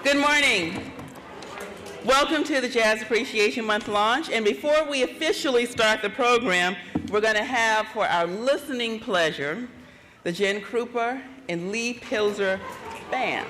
Good morning. Welcome to the Jazz Appreciation Month launch. And before we officially start the program, we're going to have for our listening pleasure the Jen Krupa and Lee Pilzer Band.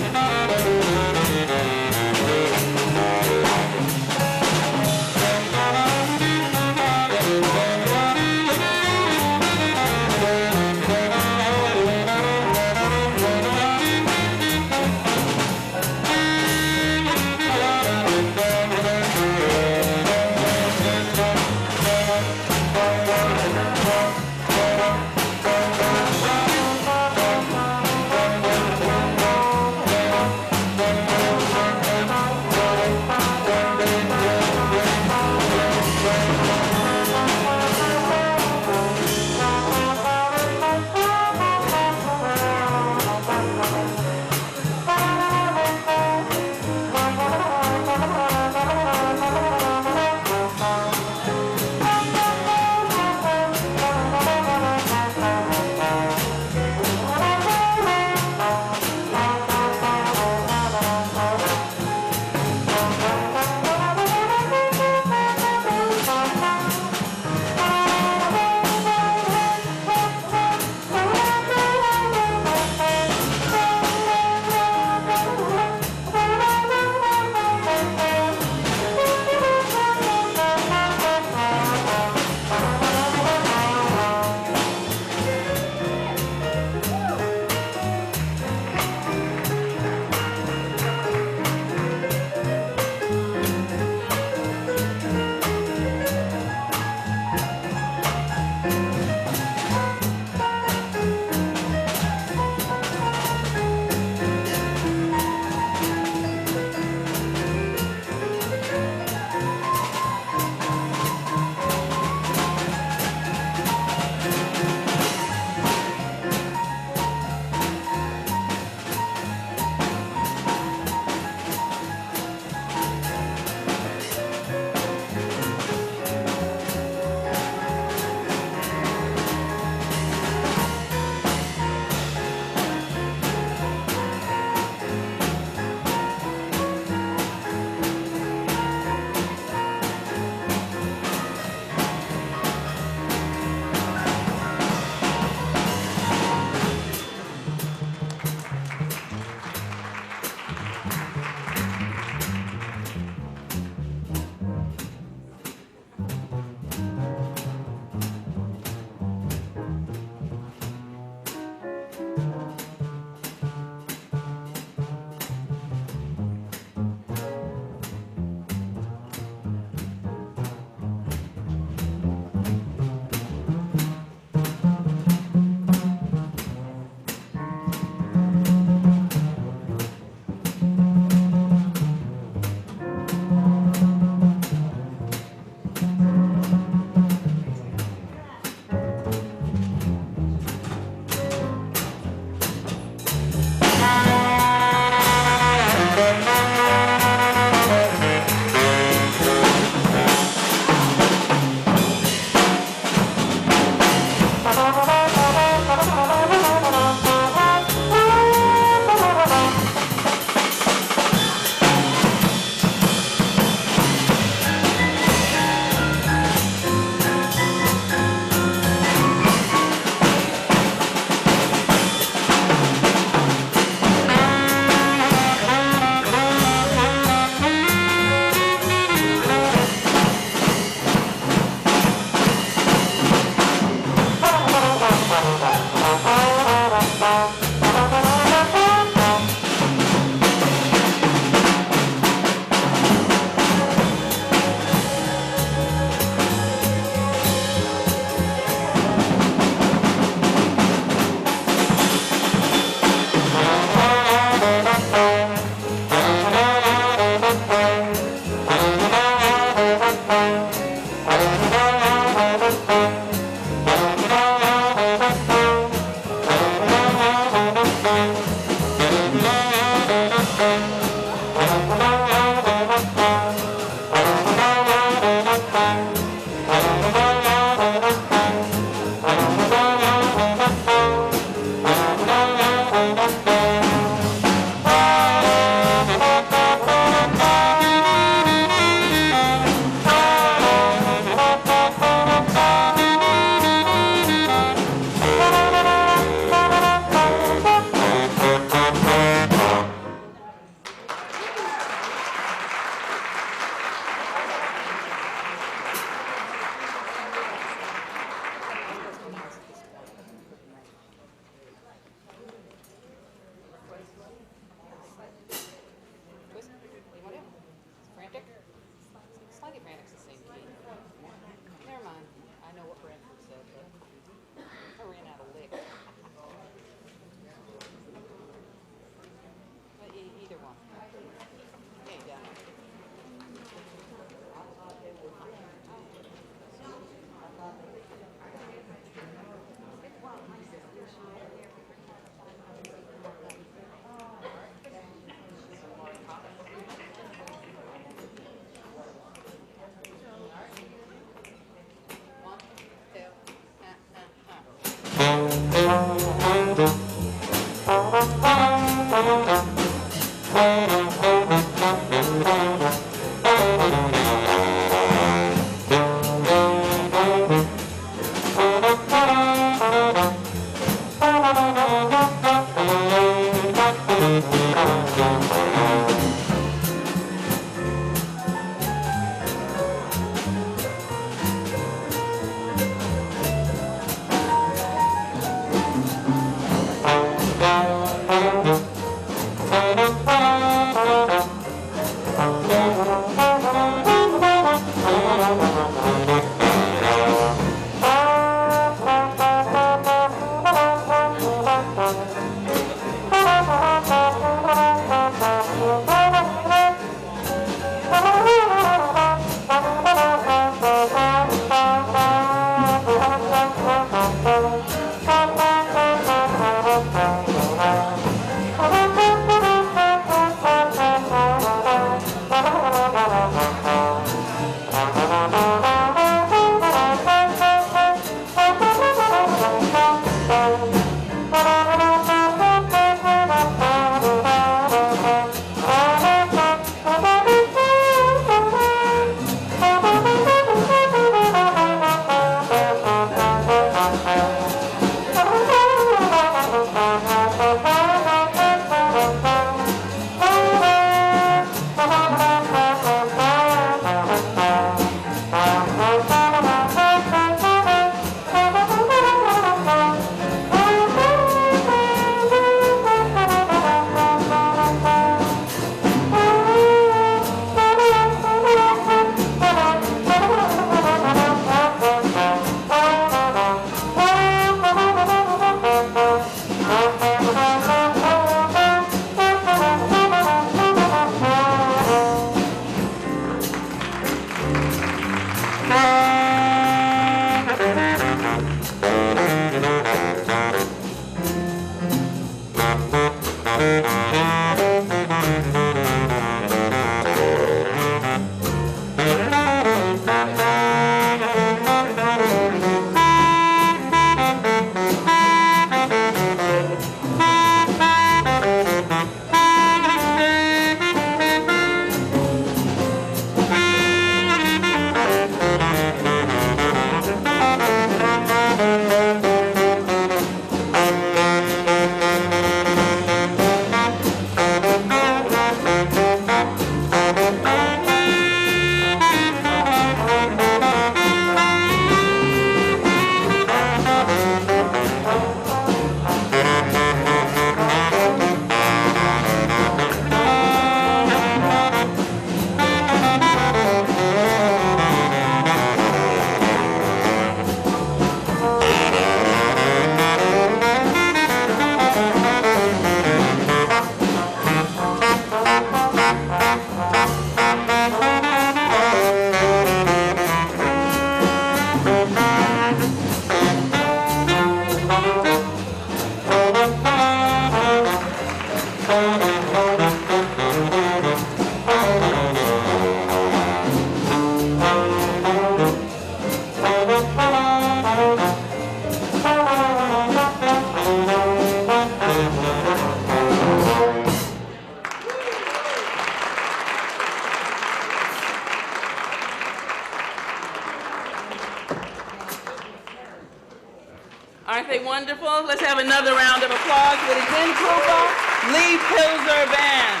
Aren't they wonderful? Let's have another round of applause for the Jen Krupa Lee Pilzer Band.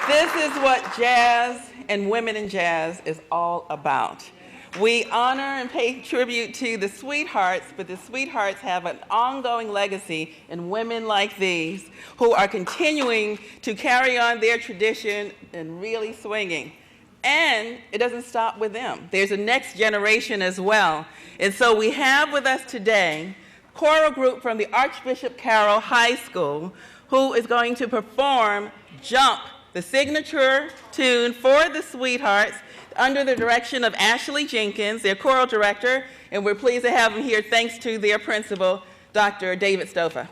This is what jazz and women in jazz is all about. We honor and pay tribute to the sweethearts, but the sweethearts have an ongoing legacy in women like these who are continuing to carry on their tradition and really swinging. And it doesn't stop with them. There's a next generation as well. And so we have with us today a choral group from the Archbishop Carroll High School who is going to perform Jump, the signature tune for the Sweethearts, under the direction of Ashley Jenkins, their choral director, and we're pleased to have them here thanks to their principal, Dr. David Stofa.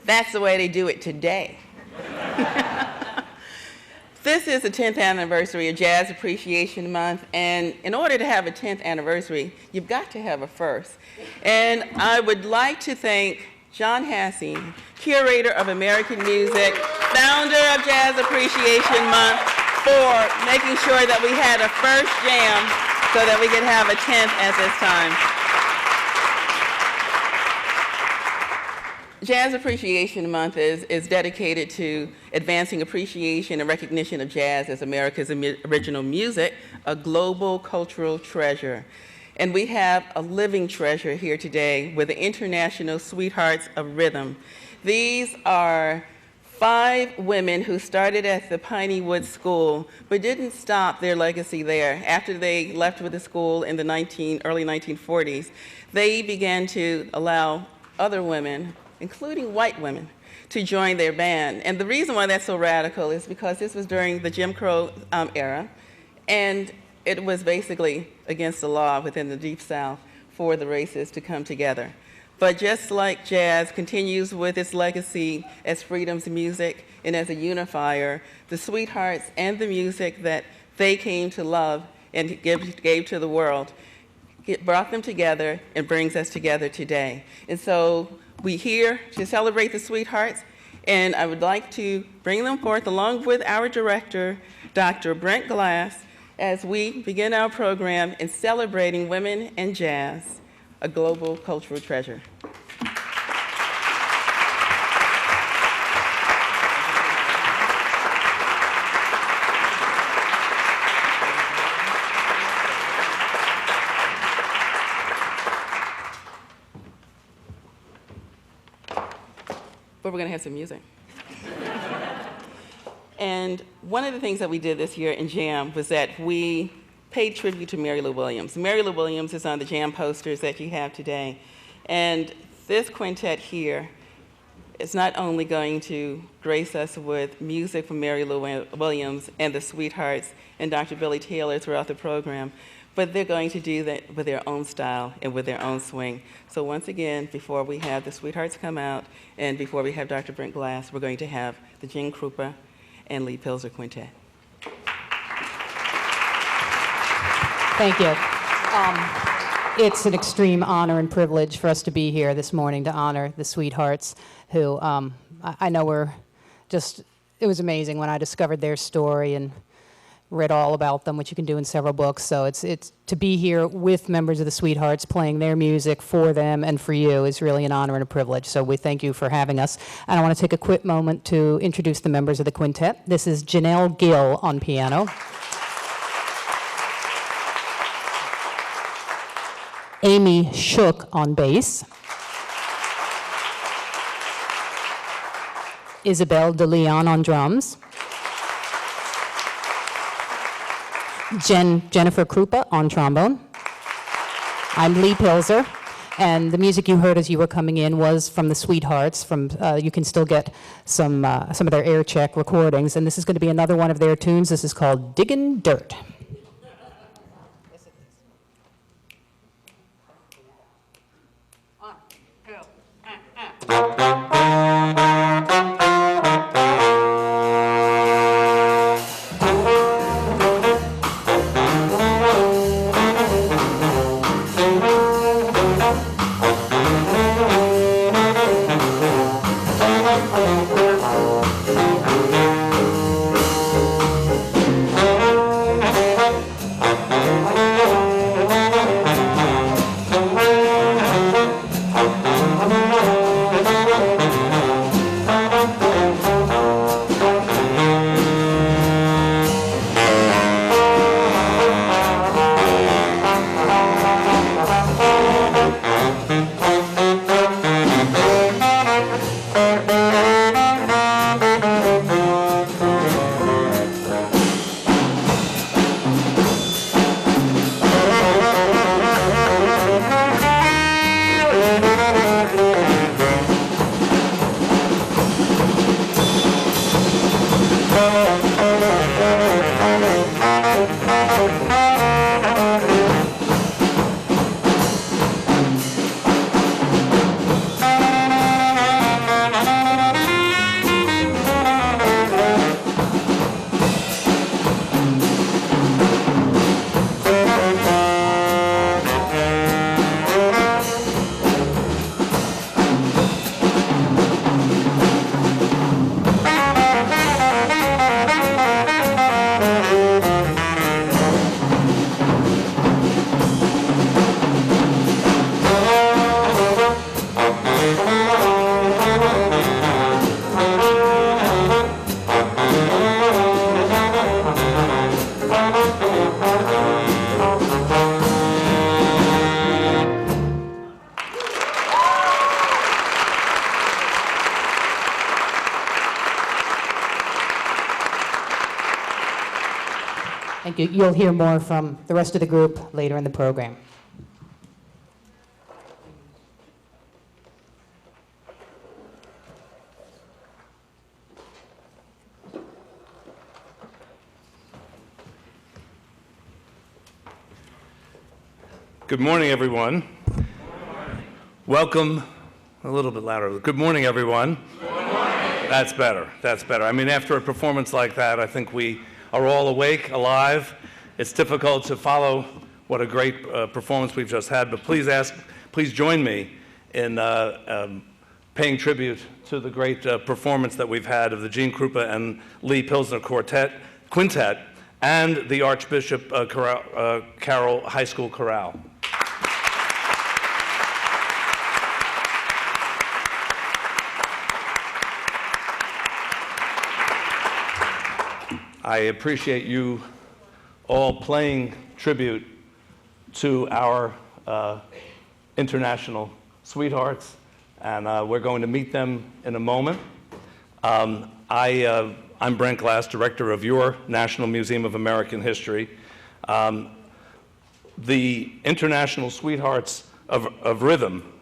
That's the way they do it today. This is the 10th anniversary of Jazz Appreciation Month, and in order to have a 10th anniversary, you've got to have a first. And I would like to thank John Hassey, curator of American music, founder of Jazz Appreciation Month, for making sure that we had a first jam so that we could have a 10th at this time. Jazz Appreciation Month is dedicated to advancing appreciation and recognition of jazz as America's original music, a global cultural treasure. And we have a living treasure here today with the International Sweethearts of Rhythm. These are 5 women who started at the Piney Woods School, but didn't stop their legacy there. After they left with the school in the early 1940s, they began to allow other women, including white women, to join their band. And the reason why that's so radical is because this was during the Jim Crow era, and it was basically against the law within the Deep South for the races to come together. But just like jazz continues with its legacy as freedom's music and as a unifier, the Sweethearts and the music that they came to love and gave to the world, it brought them together and brings us together today. And so we're here to celebrate the Sweethearts, and I would like to bring them forth along with our director, Dr. Brent Glass, as we begin our program in celebrating women and jazz, a global cultural treasure. But we're going to have some music. And one of the things that we did this year in Jam was that we paid tribute to Mary Lou Williams. Mary Lou Williams is on the Jam posters that you have today. And this quintet here is not only going to grace us with music from Mary Lou Williams and the Sweethearts and Dr. Billy Taylor throughout the program, but they're going to do that with their own style and with their own swing. So once again, before we have the Sweethearts come out and before we have Dr. Brent Glass, we're going to have the Gene Krupa and Lee Pilzer Quintet. Thank you. It's an extreme honor and privilege for us to be here this morning to honor the Sweethearts, who I know it was amazing when I discovered their story and read all about them, which you can do in several books. So it's to be here with members of the Sweethearts playing their music for them and for you is really an honor and a privilege. So we thank you for having us. And I want to take a quick moment to introduce the members of the quintet. This is Janelle Gill on piano. Amy Shook on bass. Isabel DeLeon on drums. Jennifer Krupa on trombone. I'm Lee Pilzer, and the music you heard as you were coming in was from the Sweethearts. You can still get some of their air check recordings, and this is going to be another one of their tunes. This is called Diggin' Dirt. Thank you. You'll hear more from the rest of the group later in the program. Good morning, everyone. Welcome. A little bit louder. Good morning, everyone. Good morning. That's better. That's better. I mean, after a performance like that, I think we are all awake, alive. It's difficult to follow what a great performance we've just had, but please join me in paying tribute to the great performance that we've had of the Gene Krupa and Lee Pilsner Quintet and the Archbishop Carroll High School Chorale. I appreciate you all playing tribute to our international sweethearts, and we're going to meet them in a moment. I'm Brent Glass, director of your National Museum of American History. The International Sweethearts of Rhythm,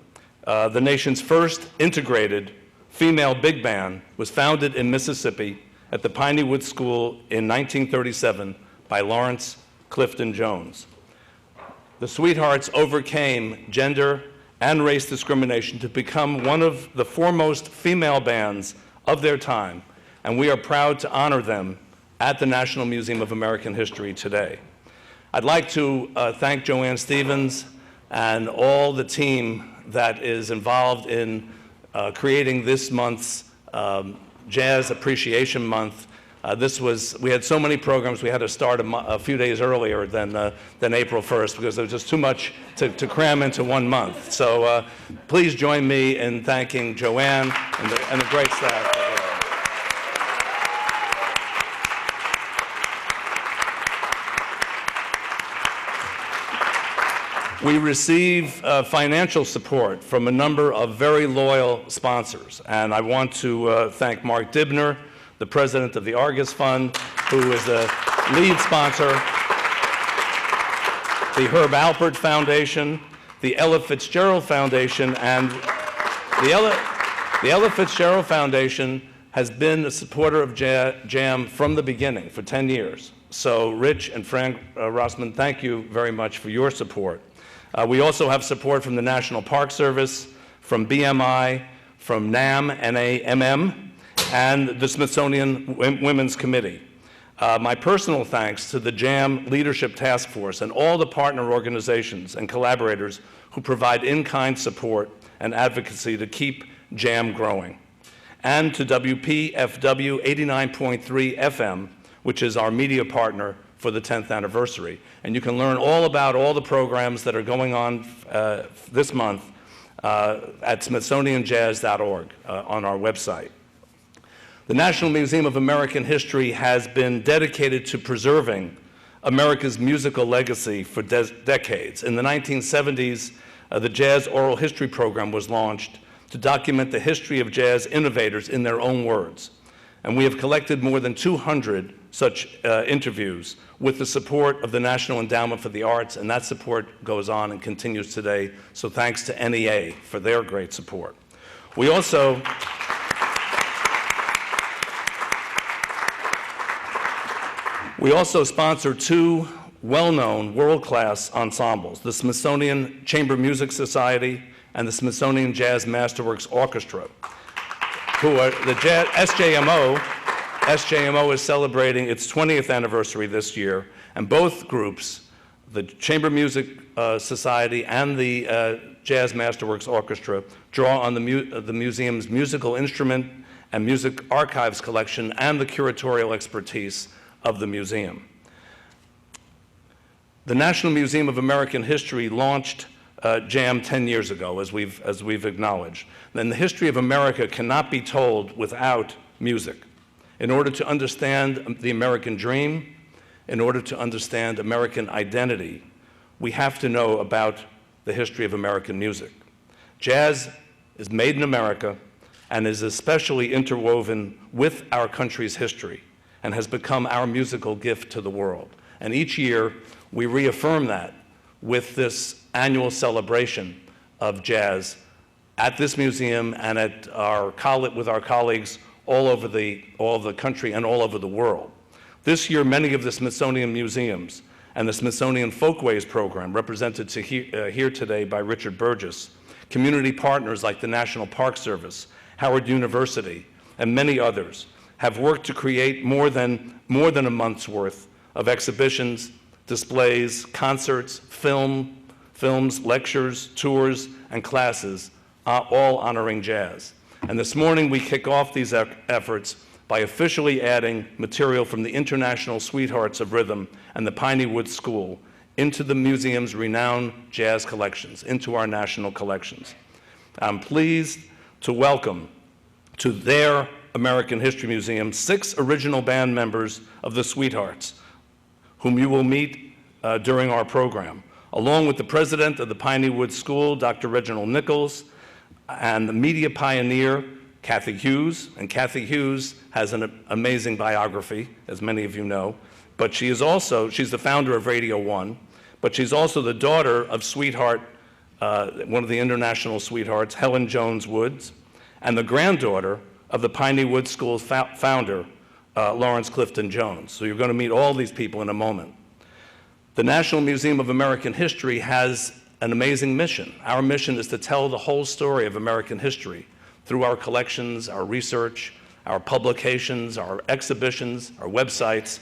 the nation's first integrated female big band, was founded in Mississippi at the Piney Woods School in 1937 by Lawrence Clifton Jones. The Sweethearts overcame gender and race discrimination to become one of the foremost female bands of their time, and we are proud to honor them at the National Museum of American History today. I'd like to thank Joanne Stevens and all the team that is involved in creating this month's Jazz Appreciation Month. We had so many programs, we had to start a few days earlier than April 1st because there was just too much to cram into 1 month. So please join me in thanking Joanne and the great staff. We receive financial support from a number of very loyal sponsors, and I want to thank Mark Dibner, the president of the Argus Fund, who is the lead sponsor, the Herb Alpert Foundation, the Ella Fitzgerald Foundation, and the Ella Fitzgerald Foundation has been a supporter of JAM from the beginning for 10 years. So Rich and Frank Rossman, thank you very much for your support. We also have support from the National Park Service, from BMI, from NAM, NAMM, and the Smithsonian Women's Committee. My personal thanks to the JAM Leadership Task Force and all the partner organizations and collaborators who provide in-kind support and advocacy to keep JAM growing. And to WPFW 89.3 FM, which is our media partner for the 10th anniversary. And you can learn all about all the programs that are going on this month at smithsonianjazz.org on our website. The National Museum of American History has been dedicated to preserving America's musical legacy for decades. In the 1970s, the Jazz Oral History Program was launched to document the history of jazz innovators in their own words. And we have collected more than 200 such interviews with the support of the National Endowment for the Arts, and that support goes on and continues today. So thanks to NEA for their great support. We also sponsor two well-known world-class ensembles, the Smithsonian Chamber Music Society and the Smithsonian Jazz Masterworks Orchestra, who are the SJMO. SJMO is celebrating its 20th anniversary this year, and both groups, the Chamber Music Society and the Jazz Masterworks Orchestra, draw on the museum's musical instrument and music archives collection and the curatorial expertise of the museum. The National Museum of American History launched JAM 10 years ago, as we've acknowledged. And the history of America cannot be told without music. In order to understand the American dream, in order to understand American identity, we have to know about the history of American music. Jazz is made in America and is especially interwoven with our country's history and has become our musical gift to the world. And each year, we reaffirm that with this annual celebration of jazz at this museum and at with our colleagues all over the country and all over the world. This year, many of the Smithsonian museums and the Smithsonian Folkways program, represented here today by Richard Burgess, community partners like the National Park Service, Howard University, and many others, have worked to create more than a month's worth of exhibitions, displays, concerts, films, lectures, tours, and classes, all honoring jazz. And this morning we kick off these efforts by officially adding material from the International Sweethearts of Rhythm and the Piney Woods School into the museum's renowned jazz collections, into our national collections. I'm pleased to welcome to their American History Museum 6 original band members of the Sweethearts, whom you will meet during our program, along with the president of the Piney Woods School, Dr. Reginald Nichols, and the media pioneer, Cathy Hughes. And Cathy Hughes has an amazing biography, as many of you know, but she's the founder of Radio 1, but she's also the daughter of Sweetheart, one of the international sweethearts, Helen Jones Woods, and the granddaughter of the Piney Woods School founder, Lawrence Clifton Jones. So you're going to meet all these people in a moment. The National Museum of American History has an amazing mission. Our mission is to tell the whole story of American history through our collections, our research, our publications, our exhibitions, our websites.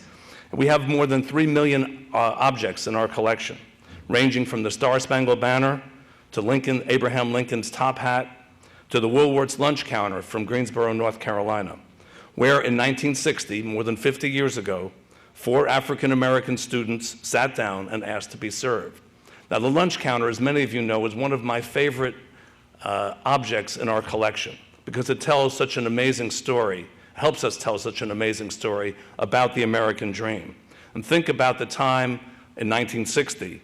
We have more than 3 million objects in our collection, ranging from the Star-Spangled Banner to Abraham Lincoln's top hat, to the Woolworth's lunch counter from Greensboro, North Carolina, where in 1960, more than 50 years ago, 4 African-American students sat down and asked to be served. Now, the lunch counter, as many of you know, is one of my favorite objects in our collection because it tells such an amazing story, helps us tell such an amazing story about the American dream. And think about the time in 1960,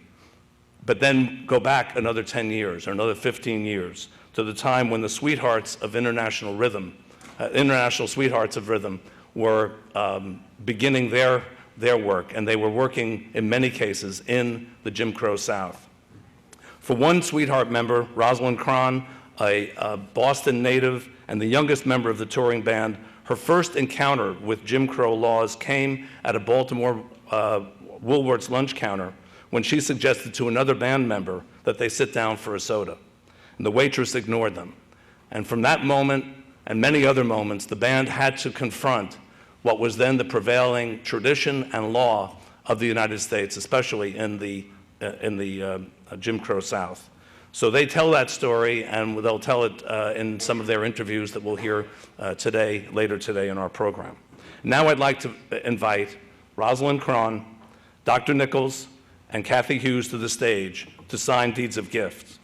but then go back another 10 years or another 15 years to the time when the Sweethearts of International Sweethearts of Rhythm were beginning their work, and they were working in many cases in the Jim Crow South. For one Sweetheart member, Rosalind Cron, a Boston native and the youngest member of the touring band, her first encounter with Jim Crow laws came at a Baltimore Woolworth's lunch counter when she suggested to another band member that they sit down for a soda. And the waitress ignored them. And from that moment and many other moments, the band had to confront what was then the prevailing tradition and law of the United States, especially in the Jim Crow South. So they tell that story, and they'll tell it in some of their interviews that we'll hear later today in our program. Now I'd like to invite Rosalind Cron, Dr. Nichols, and Cathy Hughes to the stage to sign deeds of gift.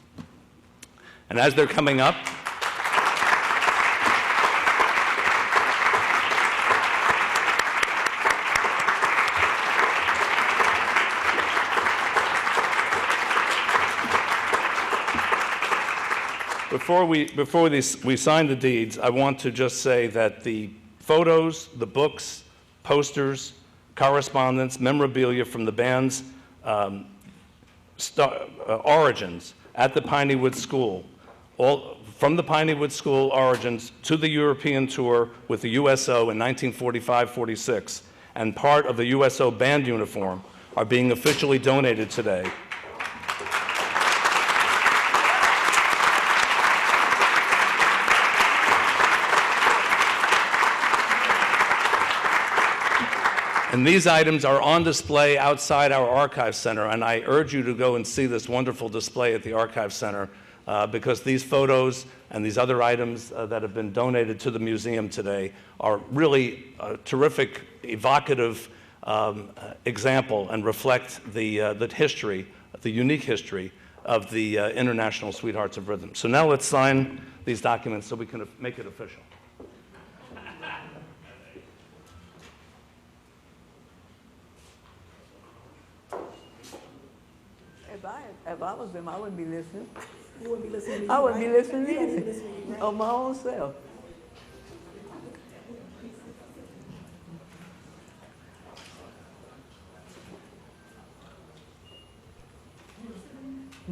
And as they're coming up, before we sign the deeds, I want to just say that the photos, the books, posters, correspondence, memorabilia from the band's origins at the Piney Woods School, all from the Piney Woods School origins to the European tour with the USO in 1945-46, and part of the USO band uniform are being officially donated today. And these items are on display outside our Archive Center, and I urge you to go and see this wonderful display at the Archive Center because these photos and these other items that have been donated to the museum today are really a terrific, evocative example and reflect the history, the unique history of the International Sweethearts of Rhythm. So now let's sign these documents so we can make it official. If I was them, I wouldn't be listening. You wouldn't be listening to me, I wouldn't be right? listening You wouldn't be either. listening to me, right? On my own self.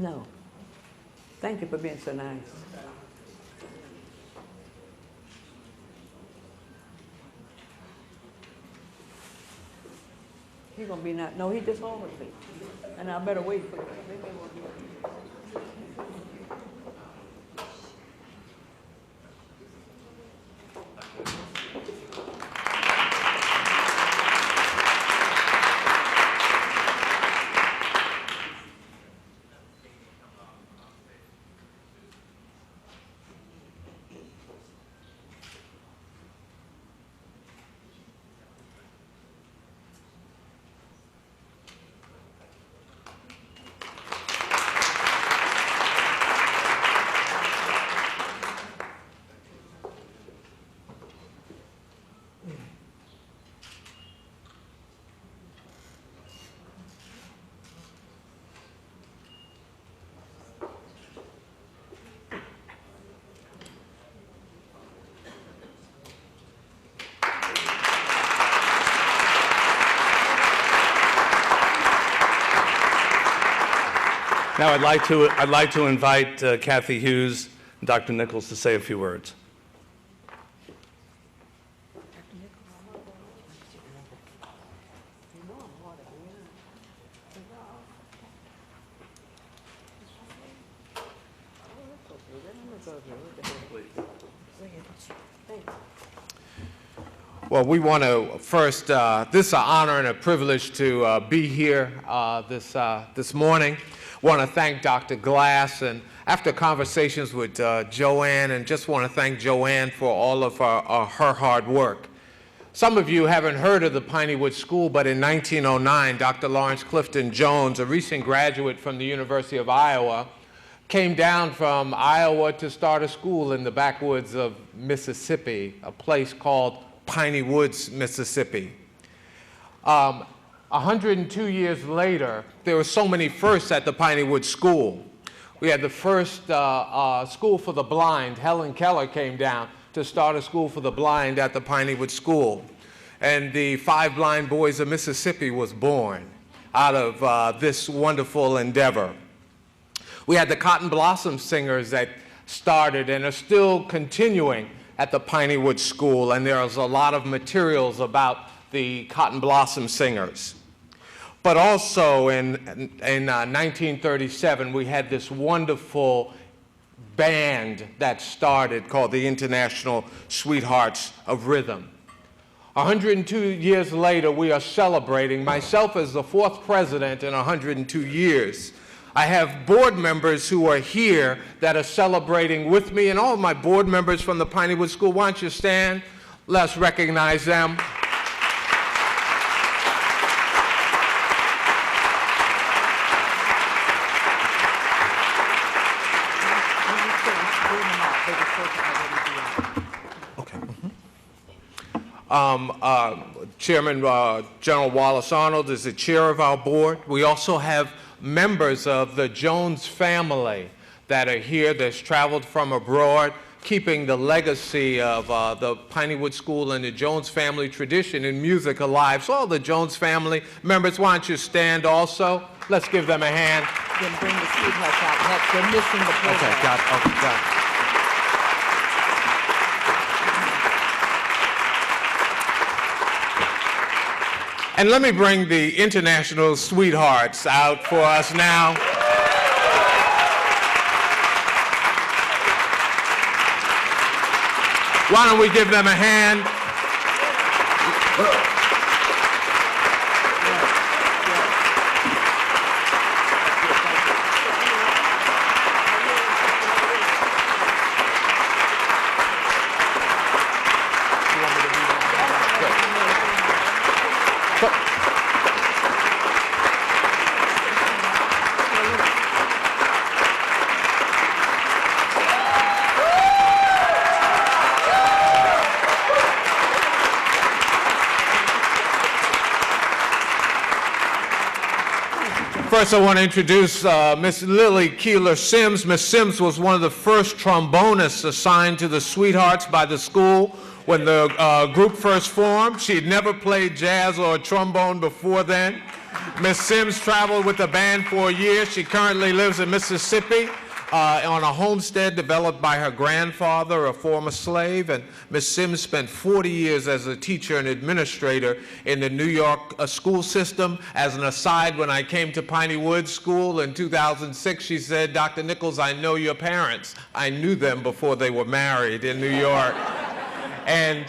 No. Thank you for being so nice. He gonna be not, no, he just home with me. And I better wait for him. Now I'd like to invite Kathy Hughes and Dr. Nichols to say a few words. Well, we want to first, this is an honor and a privilege to be here this morning. Want to thank Dr. Glass, and after conversations with Joanne, and just want to thank Joanne for all of her hard work. Some of you haven't heard of the Piney Woods School, but in 1909, Dr. Lawrence Clifton Jones, a recent graduate from the University of Iowa, came down from Iowa to start a school in the backwoods of Mississippi, a place called Piney Woods, Mississippi. 102 years later, there were so many firsts at the Piney Woods School. We had the first school for the blind. Helen Keller came down to start a school for the blind at the Piney Woods School. And the 5 Blind Boys of Mississippi was born out of this wonderful endeavor. We had the Cotton Blossom Singers that started and are still continuing at the Piney Woods School, and there's a lot of materials about the Cotton Blossom Singers. But also in 1937, we had this wonderful band that started called the International Sweethearts of Rhythm. 102 years later, we are celebrating, myself as the 4th president in 102 years. I have board members who are here that are celebrating with me, and all of my board members from the Piney Woods School. Why don't you stand? Let's recognize them. Chairman General Wallace Arnold is the chair of our board. We also have members of the Jones family that are here that's traveled from abroad, keeping the legacy of the Piney Woods School and the Jones family tradition in music alive. So all the Jones family members, why don't you stand also? Let's give them a hand. Then bring the sweethearts out. They're missing the program. Okay, got it. And let me bring the International Sweethearts out for us now. Why don't we give them a hand? First, I want to introduce Miss Lily Keeler Sims. Miss Sims was one of the first trombonists assigned to the Sweethearts by the school, when the group first formed. She'd never played jazz or trombone before then. Miss Sims traveled with the band for a year. She currently lives in Mississippi on a homestead developed by her grandfather, a former slave. And Miss Sims spent 40 years as a teacher and administrator in the New York school system. As an aside, when I came to Piney Woods School in 2006, she said, "Dr. Nichols, I know your parents. I knew them before they were married in New York." And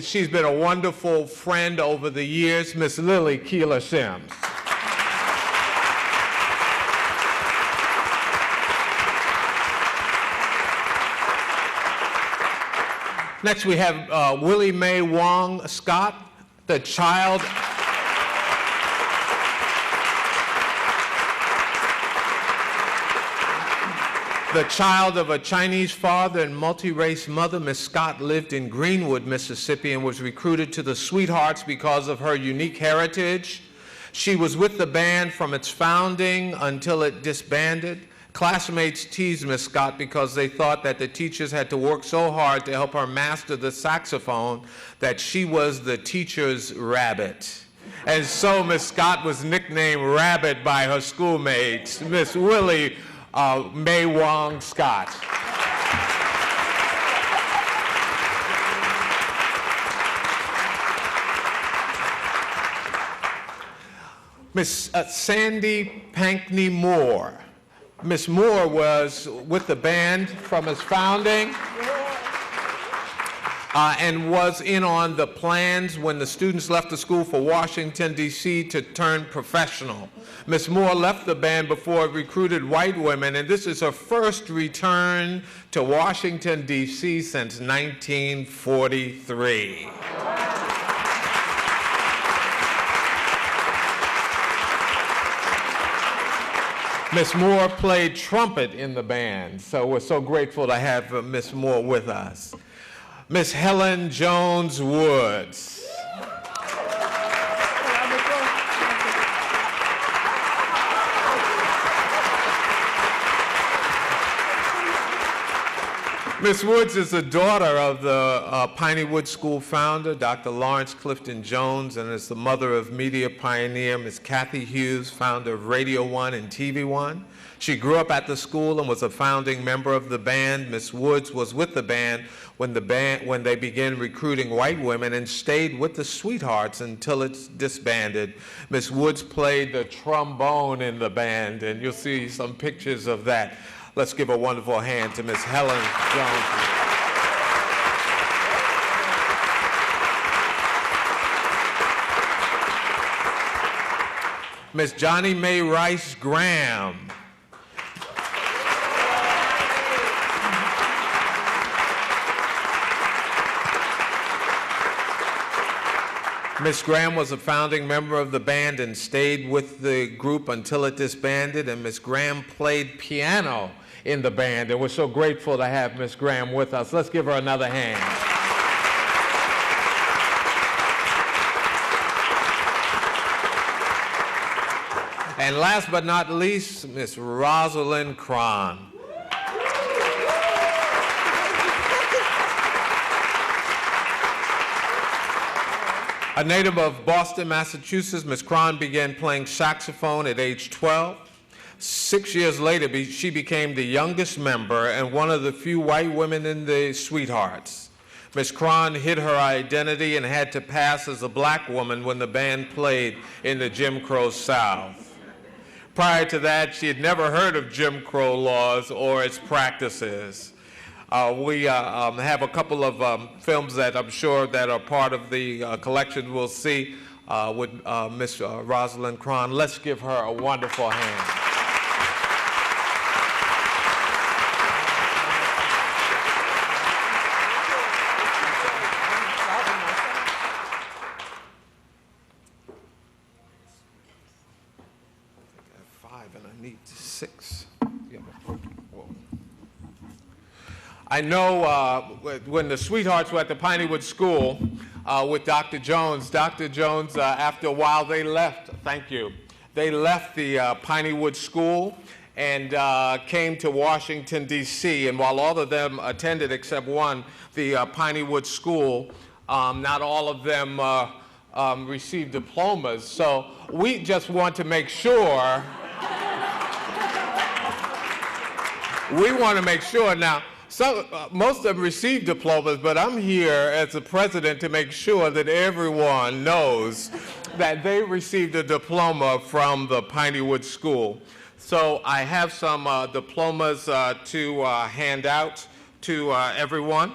she's been a wonderful friend over the years, Miss Lily Keeler Sims. Next, we have Willie Mae Wong Scott, the child of a Chinese father and multi-race mother. Miss Scott lived in Greenwood, Mississippi, and was recruited to the Sweethearts because of her unique heritage. She was with the band from its founding until it disbanded. Classmates teased Miss Scott because they thought that the teachers had to work so hard to help her master the saxophone that she was the teacher's rabbit. And so Miss Scott was nicknamed Rabbit by her schoolmates, Miss Willie Mae Wong Scott. Miss Sandy Pankney Moore. Miss Moore was with the band from its founding and was in on the plans when the students left the school for Washington, D.C. to turn professional. Miss Moore left the band before it recruited white women, and this is her first return to Washington, D.C. since 1943. Miss Moore played trumpet in the band, so we're so grateful to have Miss Moore with us. Miss Helen Jones Woods. Miss Woods is the daughter of the Piney Woods School founder, Dr. Lawrence Clifton Jones, and is the mother of media pioneer Miss Kathy Hughes, founder of Radio One and TV One. She grew up at the school and was a founding member of the band. Miss Woods was with the band when they began recruiting white women and stayed with the Sweethearts until it's disbanded. Miss Woods played the trombone in the band, and you'll see some pictures of that. Let's give a wonderful hand to Miss Helen Jones. Miss Johnny Mae Rice Graham. Miss Graham was a founding member of the band and stayed with the group until it disbanded, and Miss Graham played piano in the band, and we're so grateful to have Miss Graham with us. Let's give her another hand. And last but not least, Miss Rosalind Cron. A native of Boston, Massachusetts, Miss Cron began playing saxophone at age 12. 6 years later, she became the youngest member and one of the few white women in the Sweethearts. Miss Cron hid her identity and had to pass as a black woman when the band played in the Jim Crow South. Prior to that, she had never heard of Jim Crow laws or its practices. We have a couple of films that I'm sure that are part of the collection we'll see with Miss Rosalind Cron. Let's give her a wonderful hand. I know when the Sweethearts were at the Piney Woods School with Dr. Jones, after a while they left, thank you, they left the Piney Woods School and came to Washington, D.C. And while all of them attended except one, the Piney Woods School, not all of them received diplomas. So we just want to make sure, now, most of them received diplomas, but I'm here as the president to make sure that everyone knows that they received a diploma from the Piney Woods School. So I have some diplomas to hand out to everyone.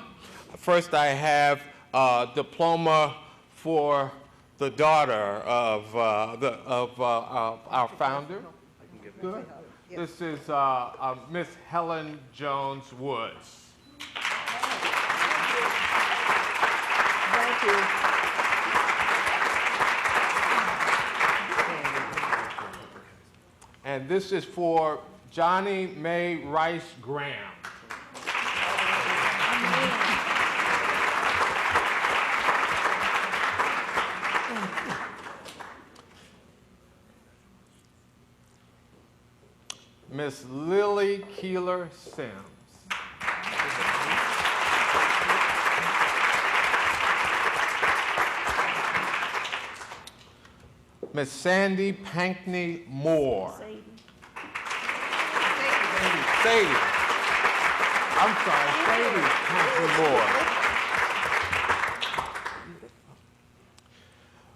First, I have a diploma for the daughter of our founder. Good. This is Miss Helen Jones Woods. Thank you. And this is for Johnny May Rice Graham. Miss Lily Keeler Sims. Miss Sandy Pankney Moore. Sadie. I'm sorry, Sadie Pankney Moore.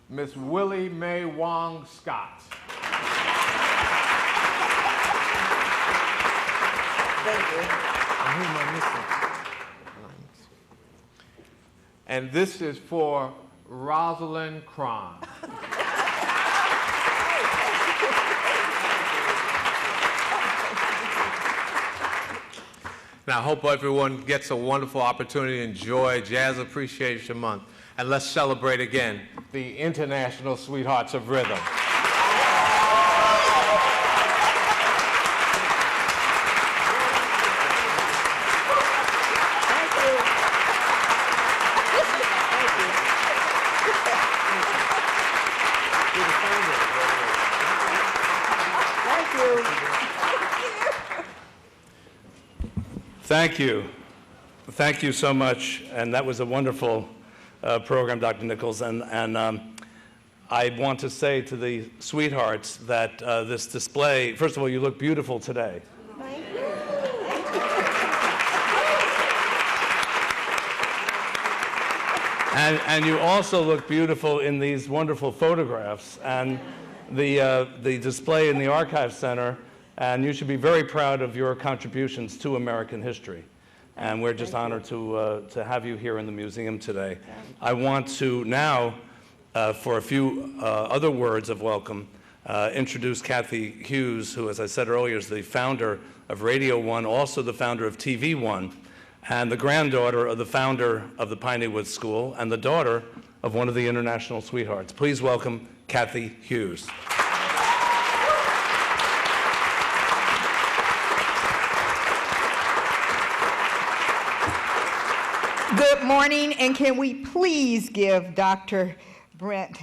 Miss Willie Mae Wong Scott. Thank you. And who am I missing? And this is for Rosalind Cron. Now, I hope everyone gets a wonderful opportunity to enjoy Jazz Appreciation Month. And let's celebrate again the International Sweethearts of Rhythm. Thank you. Thank you so much. And that was a wonderful program, Dr. Nichols. And I want to say to the sweethearts that this display, first of all, you look beautiful today. Thank you. And you also look beautiful in these wonderful photographs. And the display in the Archive Center, and you should be very proud of your contributions to American history. And we're just honored to have you here in the museum today. I want to now, for a few other words of welcome, introduce Kathy Hughes, who, as I said earlier, is the founder of Radio One, also the founder of TV One, and the granddaughter of the founder of the Piney Woods School, and the daughter of one of the International Sweethearts. Please welcome Kathy Hughes. Good morning, and can we please give Dr. Brent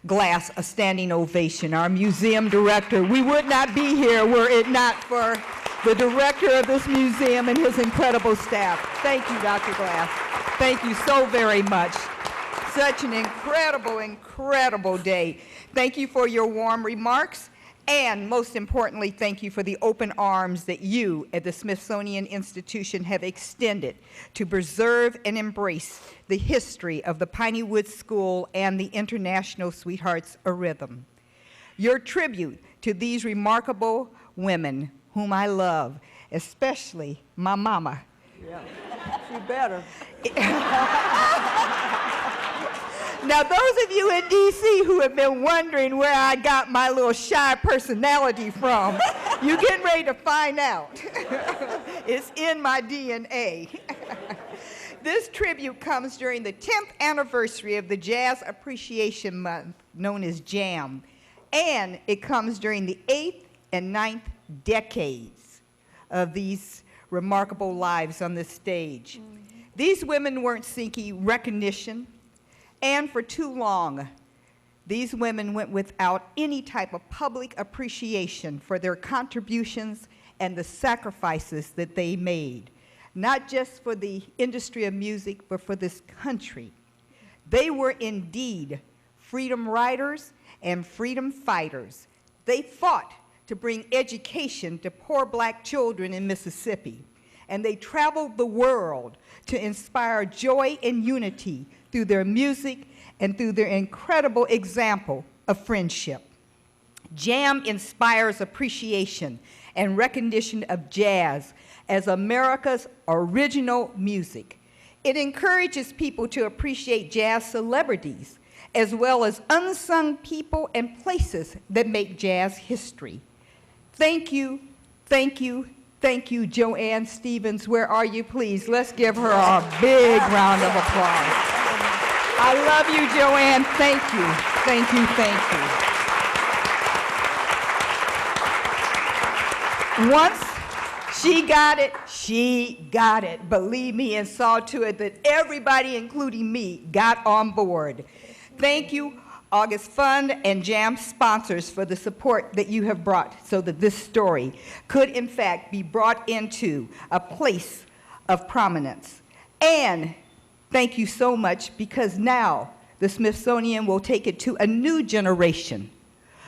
Glass a standing ovation, our museum director. We would not be here were it not for the director of this museum and his incredible staff. Thank you, Dr. Glass. Thank you so very much. Such an incredible, incredible day. Thank you for your warm remarks. And most importantly, thank you for the open arms that you at the Smithsonian Institution have extended to preserve and embrace the history of the Piney Woods School and the International Sweethearts of Rhythm. Your tribute to these remarkable women whom I love, especially my mama. Yeah, she better. Now, those of you in D.C. who have been wondering where I got my little shy personality from, you're getting ready to find out. It's in my DNA. This tribute comes during the 10th anniversary of the Jazz Appreciation Month, known as JAM, and it comes during the 8th and 9th decades of these remarkable lives on this stage. These women weren't seeking recognition, and for too long, these women went without any type of public appreciation for their contributions and the sacrifices that they made, not just for the industry of music, but for this country. They were indeed freedom riders and freedom fighters. They fought to bring education to poor black children in Mississippi, and they traveled the world to inspire joy and unity through their music and through their incredible example of friendship. Jam inspires appreciation and recognition of jazz as America's original music. It encourages people to appreciate jazz celebrities, as well as unsung people and places that make jazz history. Thank you, thank you, thank you, Joanne Stevens. Where are you, please? Let's give her a big round of applause. I love you, Joanne. Thank you, thank you, thank you. Once she got it, believe me, and saw to it that everybody, including me, got on board. Thank you, August Fund and JAM sponsors, for the support that you have brought so that this story could, in fact, be brought into a place of prominence. And thank you so much, because now the Smithsonian will take it to a new generation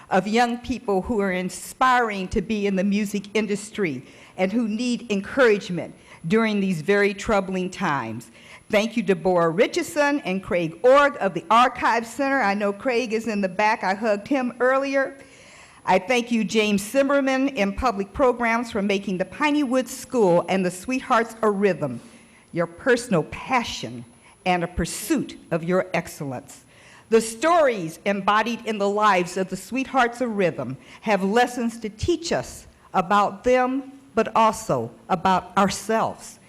of young people who are inspiring to be in the music industry and who need encouragement during these very troubling times. Thank you, Deborah Richardson and Craig Org of the Archive Center. I know Craig is in the back. I hugged him earlier. I thank you, James Zimmerman, in Public Programs, for making the Piney Woods School and the Sweethearts a Rhythm, your personal passion and a pursuit of your excellence. The stories embodied in the lives of the Sweethearts of Rhythm have lessons to teach us about them, but also about ourselves.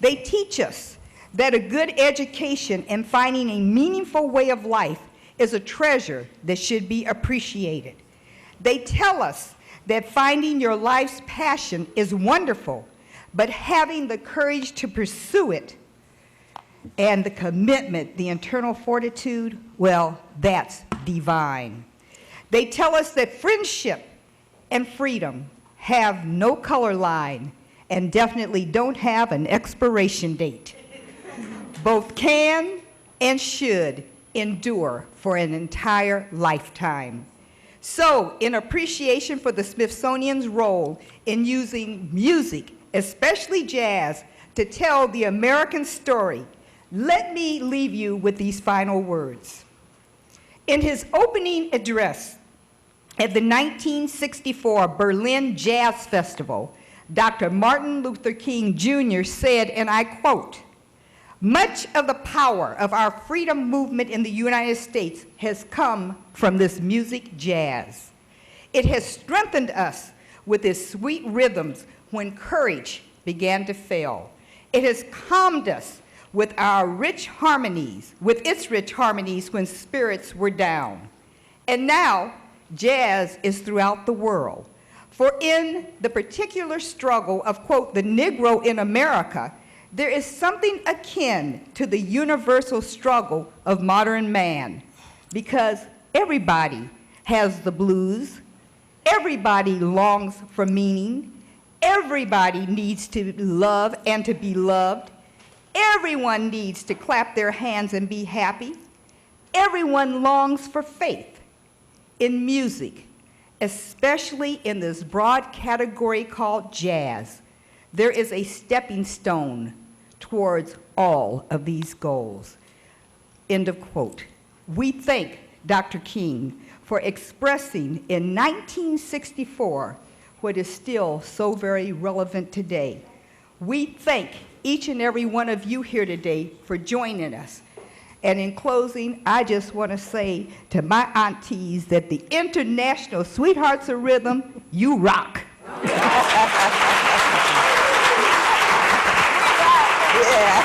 They teach us that a good education and finding a meaningful way of life is a treasure that should be appreciated. They tell us that finding your life's passion is wonderful, but having the courage to pursue it and the commitment, the internal fortitude, well, that's divine. They tell us that friendship and freedom have no color line and definitely don't have an expiration date. Both can and should endure for an entire lifetime. So, in appreciation for the Smithsonian's role in using music, especially jazz, to tell the American story, let me leave you with these final words. In his opening address at the 1964 Berlin Jazz Festival, Dr. Martin Luther King Jr. said, and I quote, "Much of the power of our freedom movement in the United States has come from this music, jazz. It has strengthened us with its sweet rhythms when courage began to fail. It has calmed us with its rich harmonies when spirits were down. And now, jazz is throughout the world. For in the particular struggle of, quote, the Negro in America, there is something akin to the universal struggle of modern man, because everybody has the blues, everybody longs for meaning, everybody needs to love and to be loved, everyone needs to clap their hands and be happy, everyone longs for faith. In music, especially in this broad category called jazz, there is a stepping stone towards all of these goals." End of quote. We thank Dr. King for expressing in 1964 what is still so very relevant today. We thank each and every one of you here today for joining us. And in closing, I just want to say to my aunties that the International Sweethearts of Rhythm, you rock. Yeah.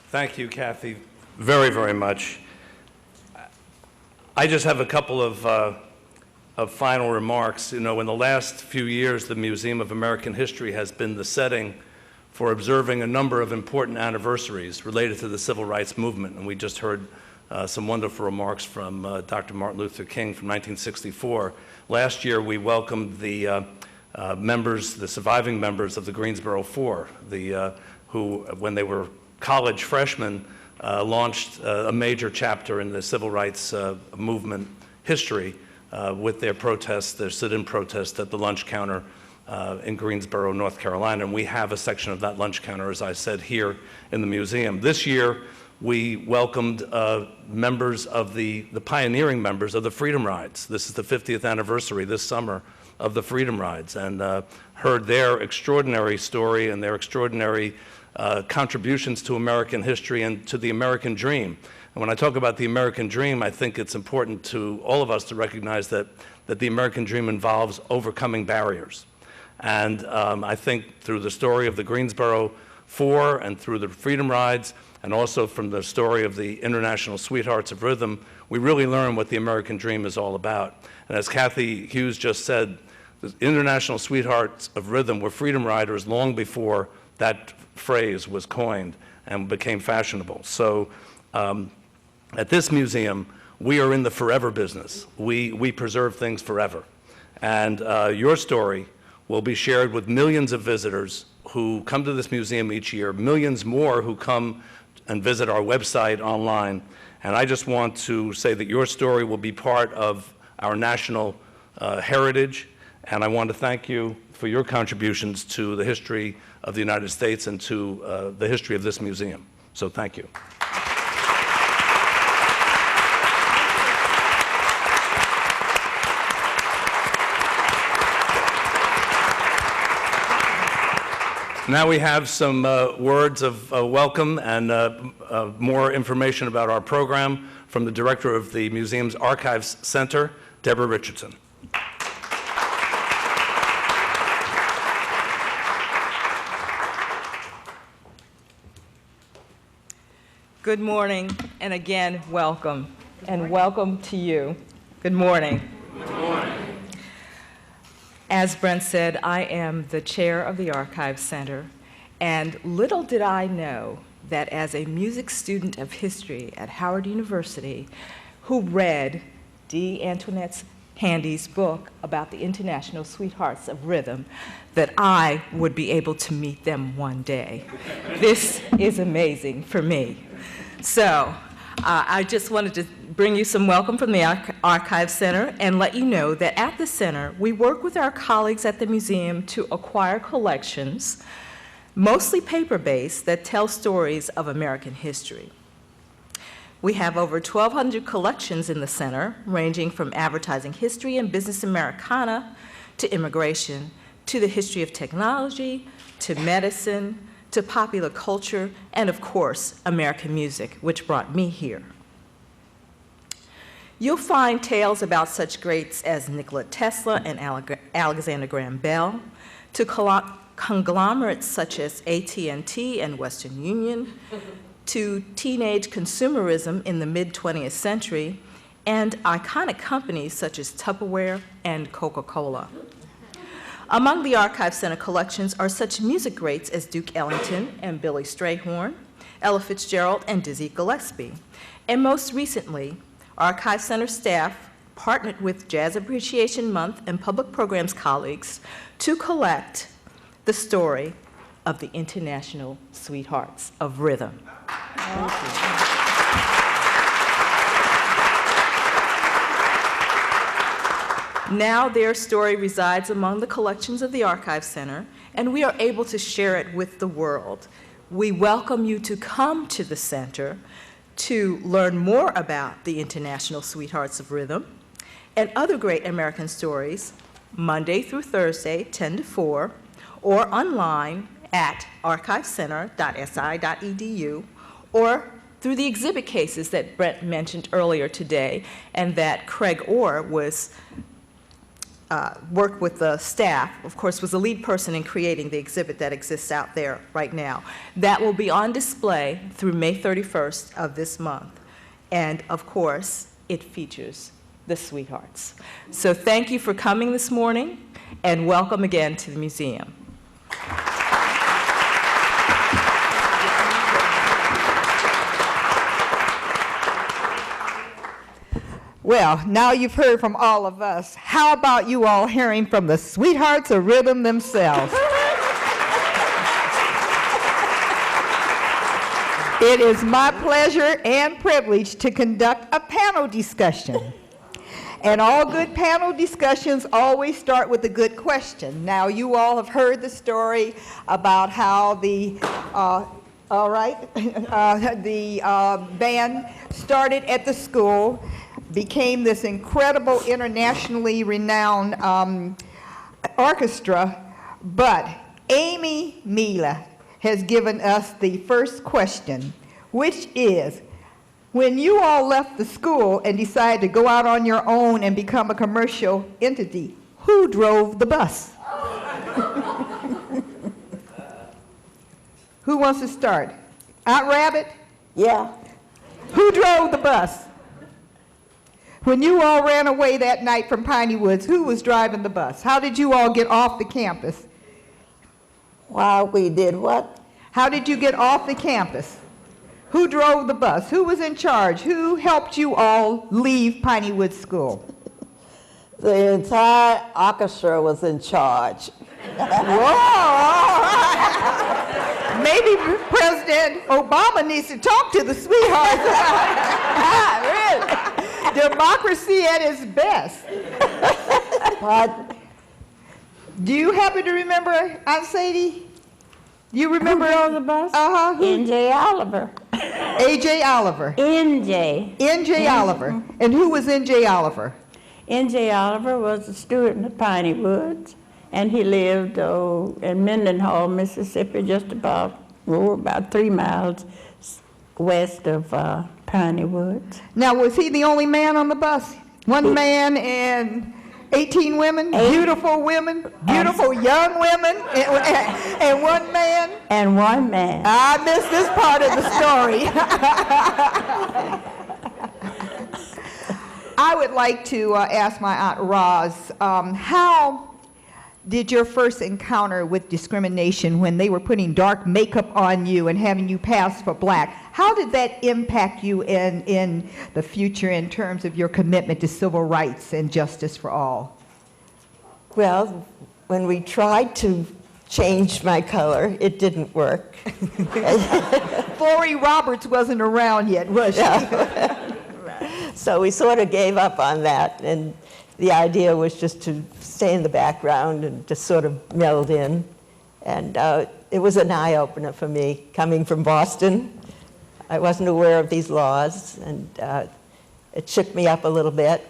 Thank you, Kathy, very, very much. I just have a couple of final remarks. You know, in the last few years, the Museum of American History has been the setting for observing a number of important anniversaries related to the civil rights movement. And we just heard some wonderful remarks from Dr. Martin Luther King from 1964. Last year, we welcomed the the surviving members of the Greensboro Four, who, when they were college freshmen, launched a major chapter in the civil rights movement history with their sit-in protest at the lunch counter in Greensboro, North Carolina. And we have a section of that lunch counter, as I said, here in the museum. This year, we welcomed members of the pioneering members of the Freedom Rides. This is the 50th anniversary this summer of the Freedom Rides, and heard their extraordinary story and their extraordinary contributions to American history and to the American dream. And when I talk about the American dream, I think it's important to all of us to recognize that the American dream involves overcoming barriers. And I think through the story of the Greensboro Four and through the Freedom Rides, and also from the story of the International Sweethearts of Rhythm, we really learn what the American dream is all about. And as Kathy Hughes just said, the International Sweethearts of Rhythm were freedom riders long before that phrase was coined and became fashionable. So at this museum, we are in the forever business. We preserve things forever. And your story will be shared with millions of visitors who come to this museum each year, millions more who come and visit our website online. And I just want to say that your story will be part of our national heritage, and I want to thank you for your contributions to the history of the United States and to the history of this museum. So thank you. Now we have some words of welcome and more information about our program from the director of the museum's Archives Center, Deborah Richardson. Good morning, and again, welcome. And welcome to you. Good morning. Good morning. As Brent said, I am the chair of the Archives Center, and little did I know that as a music student of history at Howard University, who read D. Antoinette Handy's book about the International Sweethearts of Rhythm, that I would be able to meet them one day. This is amazing for me. So I just wanted to bring you some welcome from the Archives Center and let you know that at the center, we work with our colleagues at the museum to acquire collections, mostly paper-based, that tell stories of American history. We have over 1,200 collections in the center, ranging from advertising history and business Americana to immigration, to the history of technology, to medicine, to popular culture, and of course, American music, which brought me here. You'll find tales about such greats as Nikola Tesla and Alexander Graham Bell, to conglomerates such as AT&T and Western Union, to teenage consumerism in the mid-20th century, and iconic companies such as Tupperware and Coca-Cola. Among the Archives Center collections are such music greats as Duke Ellington and Billy Strayhorn, Ella Fitzgerald and Dizzy Gillespie. And most recently, Archives Center staff partnered with Jazz Appreciation Month and Public Programs colleagues to collect the story of the International Sweethearts of Rhythm. Thank you. Now their story resides among the collections of the Archives Center, and we are able to share it with the world. We welcome you to come to the center to learn more about the International Sweethearts of Rhythm and other great American stories, Monday through Thursday, 10 to 4, or online at archivecenter.si.edu, or through the exhibit cases that Brent mentioned earlier today, and that Craig Orr worked with the staff, of course, was the lead person in creating the exhibit that exists out there right now. That will be on display through May 31st of this month. And of course, it features the Sweethearts. So thank you for coming this morning, and welcome again to the museum. Well, now you've heard from all of us. How about you all hearing from the sweethearts of rhythm themselves? It is my pleasure and privilege to conduct a panel discussion. And all good panel discussions always start with a good question. Now, you all have heard the story about how the band started at the school, became this incredible internationally renowned orchestra, but Amy Mila has given us the first question, which is, when you all left the school and decided to go out on your own and become a commercial entity, who drove the bus? Who wants to start? Aunt Rabbit? Yeah. Who drove the bus? When you all ran away that night from Piney Woods, who was driving the bus? How did you all get off the campus? While we did what? How did you get off the campus? Who drove the bus? Who was in charge? Who helped you all leave Piney Woods School? The entire orchestra was in charge. Whoa! Maybe President Obama needs to talk to the sweethearts. Really? Democracy at its best. But Do you happen to remember, Aunt Sadie? You remember? Who drove the bus? Uh-huh. N.J. Oliver. A.J. Oliver. N.J. N.J. Oliver. And who was N.J. Oliver? N.J. Oliver was a student of Piney Woods, and he lived in Mendenhall, Mississippi, just about 3 miles west of Piney Woods. Now, was he the only man on the bus? One man and 18 women? Beautiful women? Beautiful young women? And one man? And one man. I missed this part of the story. I would like to ask my Aunt Roz, how did your first encounter with discrimination when they were putting dark makeup on you and having you pass for black, how did that impact you in the future in terms of your commitment to civil rights and justice for all? Well, when we tried to change my color, it didn't work. Florrie Roberts wasn't around yet, was she? So we sort of gave up on that, and the idea was just to stay in the background and just sort of meld in. And it was an eye-opener for me, coming from Boston. I wasn't aware of these laws, and it shook me up a little bit.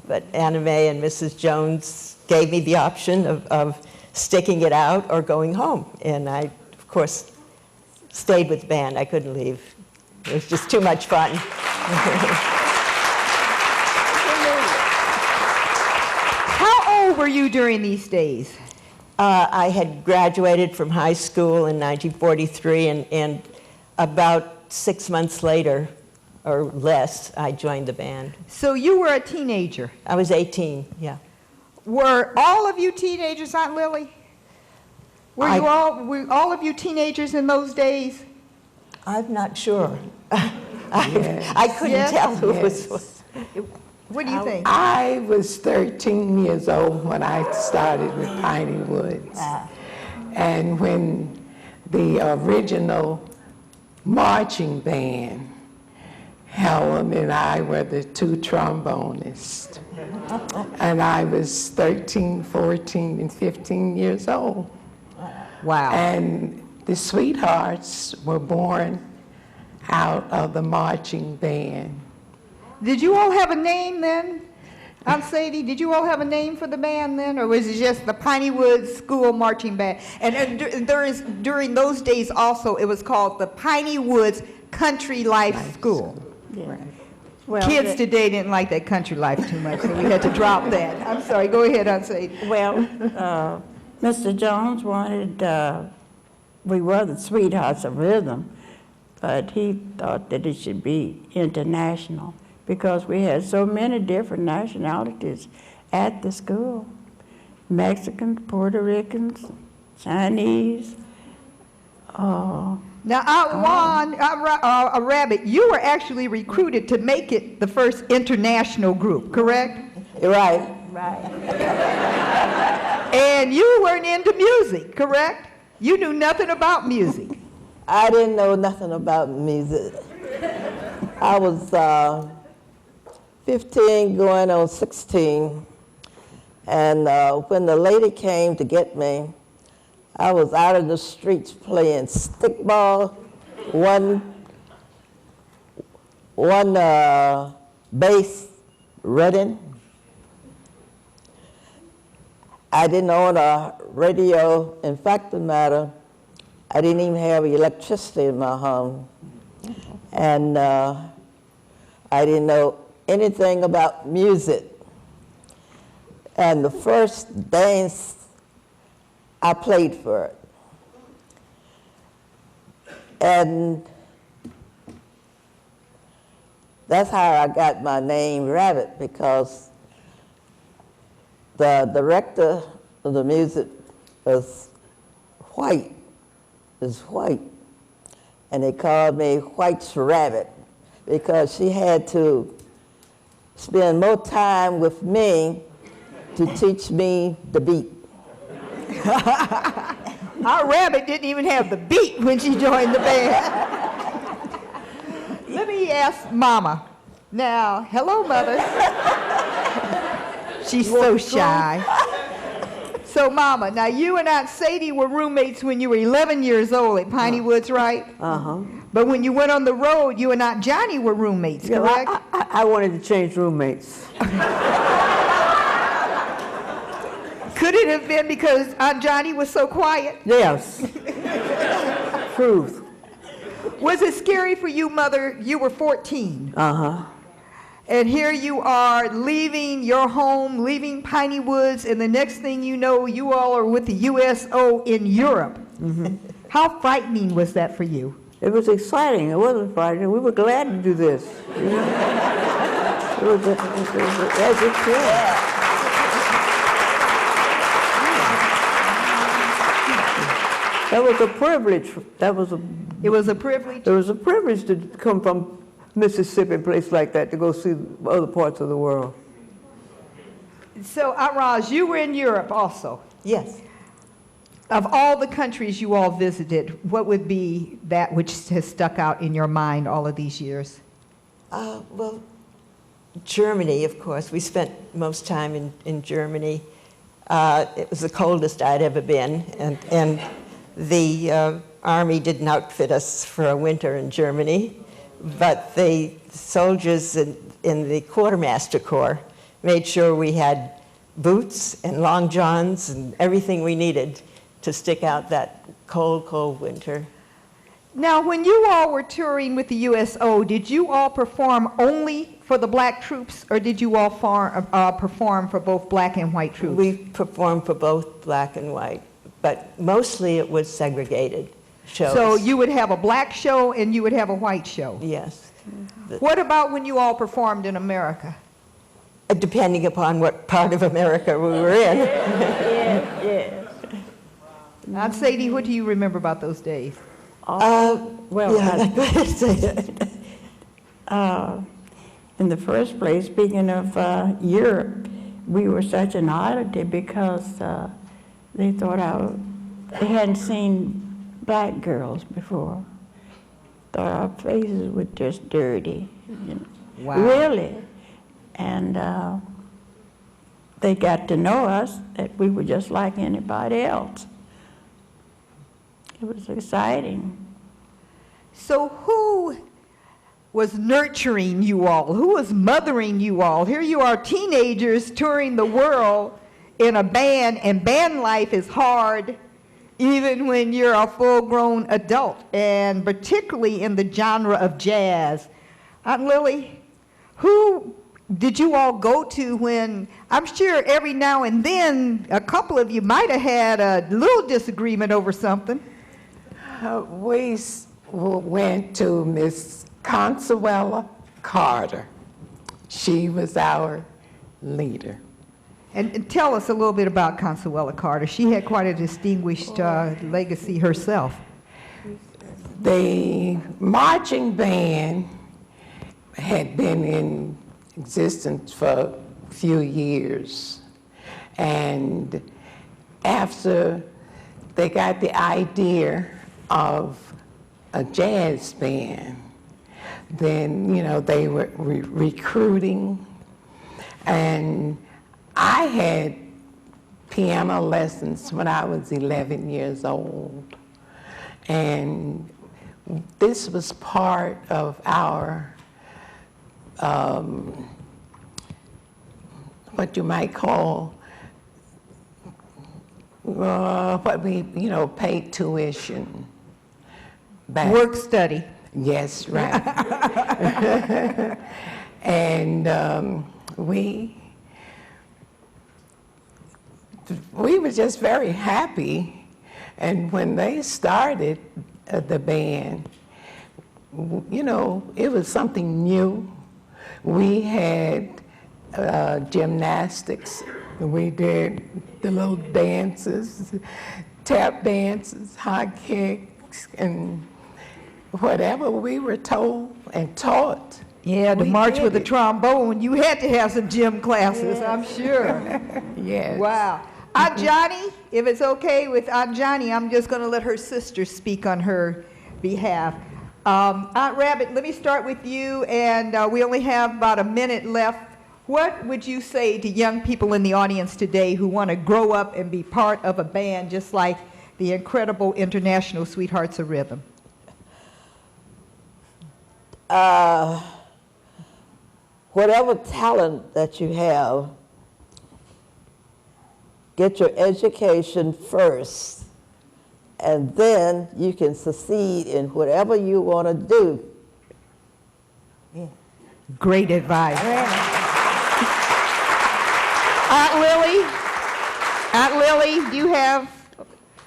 But Anna Mae and Mrs. Jones gave me the option of sticking it out or going home. And I, of course, stayed with the band. I couldn't leave. It was just too much fun. How old were you during these days? I had graduated from high school in 1943, and about 6 months later, or less, I joined the band. So you were a teenager. I was 18, yeah. Were all of you teenagers, Aunt Lily? Were all of you teenagers in those days? I'm not sure. I couldn't tell who was. What do you think? I was 13 years old when I started with Piney Woods. And when the original marching band, Helen and I were the two trombonists. And I was 13, 14, and 15 years old. Wow. And the Sweethearts were born out of the marching band. Did you all have a name then? Aunt Sadie, did you all have a name for the band then? Or was it just the Piney Woods School Marching Band? And during those days also, it was called the Piney Woods Country Life School. Yeah. Well, Kids today didn't like that country life too much, so we had to drop that. I'm sorry, go ahead, Aunt Sadie. Well, Mr. Jones wanted, we were the Sweethearts of Rhythm, but he thought that it should be international because we had so many different nationalities at the school. Mexicans, Puerto Ricans, Chinese, Now, Rabbit, you were actually recruited to make it the first international group, correct? Right. And you weren't into music, correct? You knew nothing about music. I didn't know nothing about music. I was 15 going on 16, and when the lady came to get me, I was out in the streets playing stickball, one bass reading. I didn't own a radio. In fact of the matter, I didn't even have electricity in my home. And I didn't know anything about music. And the first dance, I played for it. And that's how I got my name Rabbit, because the director of the music was white, and they called me White's Rabbit because she had to spend more time with me to teach me the beat. Our Rabbit didn't even have the beat when she joined the band. Let me ask Mama. Now, hello, Mother. She's so shy. So, Mama, now you and Aunt Sadie were roommates when you were 11 years old at Piney Woods, right? But when you went on the road, you and Aunt Johnny were roommates, correct? I wanted to change roommates. Could it have been because Aunt Johnny was so quiet? Yes. Truth. Was it scary for you, Mother? You were 14. And here you are leaving your home, leaving Piney Woods, and the next thing you know, you all are with the USO in Europe. How frightening was that for you? It was exciting. It wasn't frightening. We were glad to do this. You know? It was as it should. That was a privilege. It was a privilege? It was a privilege to come from Mississippi, a place like that, to go see other parts of the world. So, Araz, you were in Europe also. Yes. Of all the countries you all visited, what would be that which has stuck out in your mind all of these years? Well, Germany, of course. We spent most time in Germany. It was the coldest I'd ever been, and the Army didn't outfit us for a winter in Germany, but the soldiers in the Quartermaster Corps made sure we had boots and long johns and everything we needed to stick out that cold, cold winter. Now, when you all were touring with the USO, did you all perform only for the black troops, or did you all perform for both black and white troops? We performed for both black and white, but mostly it was segregated shows. So you would have a black show and you would have a white show? Yes. What about when you all performed in America? Depending upon what part of America we were in. Yes. Aunt Sadie, what do you remember about those days? Well, in the first place, speaking of Europe, we were such an oddity because they thought they hadn't seen black girls before. Thought our faces were just dirty. You know. Wow. Really. And they got to know us, that we were just like anybody else. It was exciting. So who was nurturing you all? Who was mothering you all? Here you are, teenagers touring the world in a band, and band life is hard even when you're a full-grown adult, and particularly in the genre of jazz. Aunt Lily, who did you all go to when, I'm sure every now and then, a couple of you might have had a little disagreement over something? We went to Miss Consuela Carter. She was our leader. And tell us a little bit about Consuela Carter. She had quite a distinguished legacy herself. The marching band had been in existence for a few years. And after they got the idea of a jazz band, then, you know, they were recruiting. And I had piano lessons when I was 11 years old. And this was part of our, what you might call, what we, you know, paid tuition back. Work study. Yes, right. And we were just very happy. And when they started the band, you know, it was something new. We had gymnastics. We did the little dances, tap dances, high kicks, and whatever we were told and taught. Yeah, to we march did with a it. trombone, you had to have some gym classes, I'm sure. Yes. Wow. Aunt Johnny, if it's okay with Aunt Johnny, I'm just going to let her sister speak on her behalf. Aunt Rabbit, let me start with you, and we only have about a minute left. What would you say to young people in the audience today who want to grow up and be part of a band just like the incredible International Sweethearts of Rhythm? Whatever talent that you have, get your education first, and then you can succeed in whatever you want to do. Great advice. Aunt Lily, do you have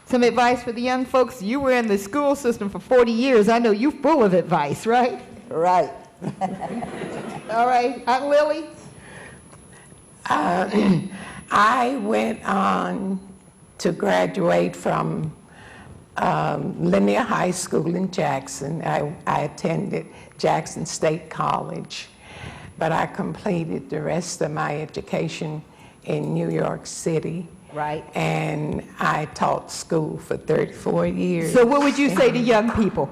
some advice for the young folks? You were in the school system for 40 years. I know you're full of advice, right? Right. All right, Aunt Lily? I went on to graduate from Linear High School in Jackson. I attended Jackson State College, but I completed the rest of my education in New York City. Right. And I taught school for 34 years. So what would you say to young people?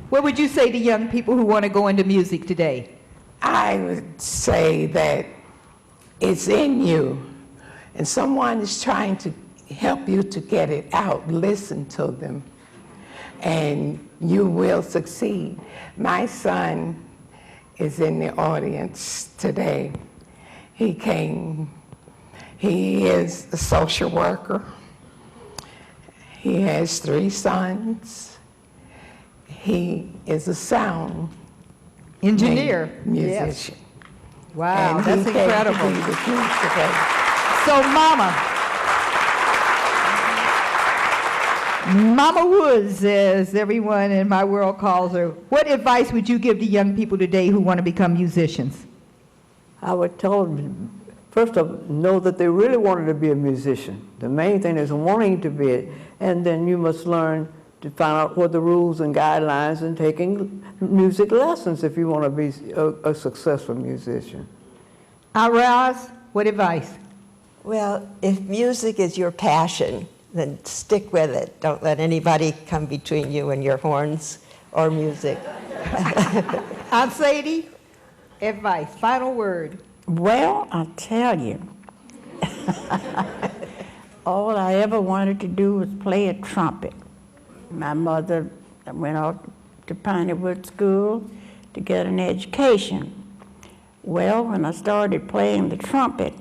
What would you say to young people who want to go into music today? I would say that it's in you, and someone is trying to help you to get it out. Listen to them, and you will succeed. My son is in the audience today. He came. He is a social worker. He has 3 sons. He is a sound Engineer. musician. Yes. Wow, And that's he came incredible. to be with me today. So Mama Woods, as everyone in my world calls her, what advice would you give to young people today who want to become musicians? I would tell them, first of all, know that they really wanted to be a musician. The main thing is wanting to be it, and then you must learn to find out what the rules and guidelines and taking music lessons if you want to be a successful musician. Roz, what advice? Well, if music is your passion, then stick with it. Don't let anybody come between you and your horns or music. Aunt Sadie, advice, final word. Well, I'll tell you, all I ever wanted to do was play a trumpet. My mother went off to Piney Woods School to get an education. Well, when I started playing the trumpet,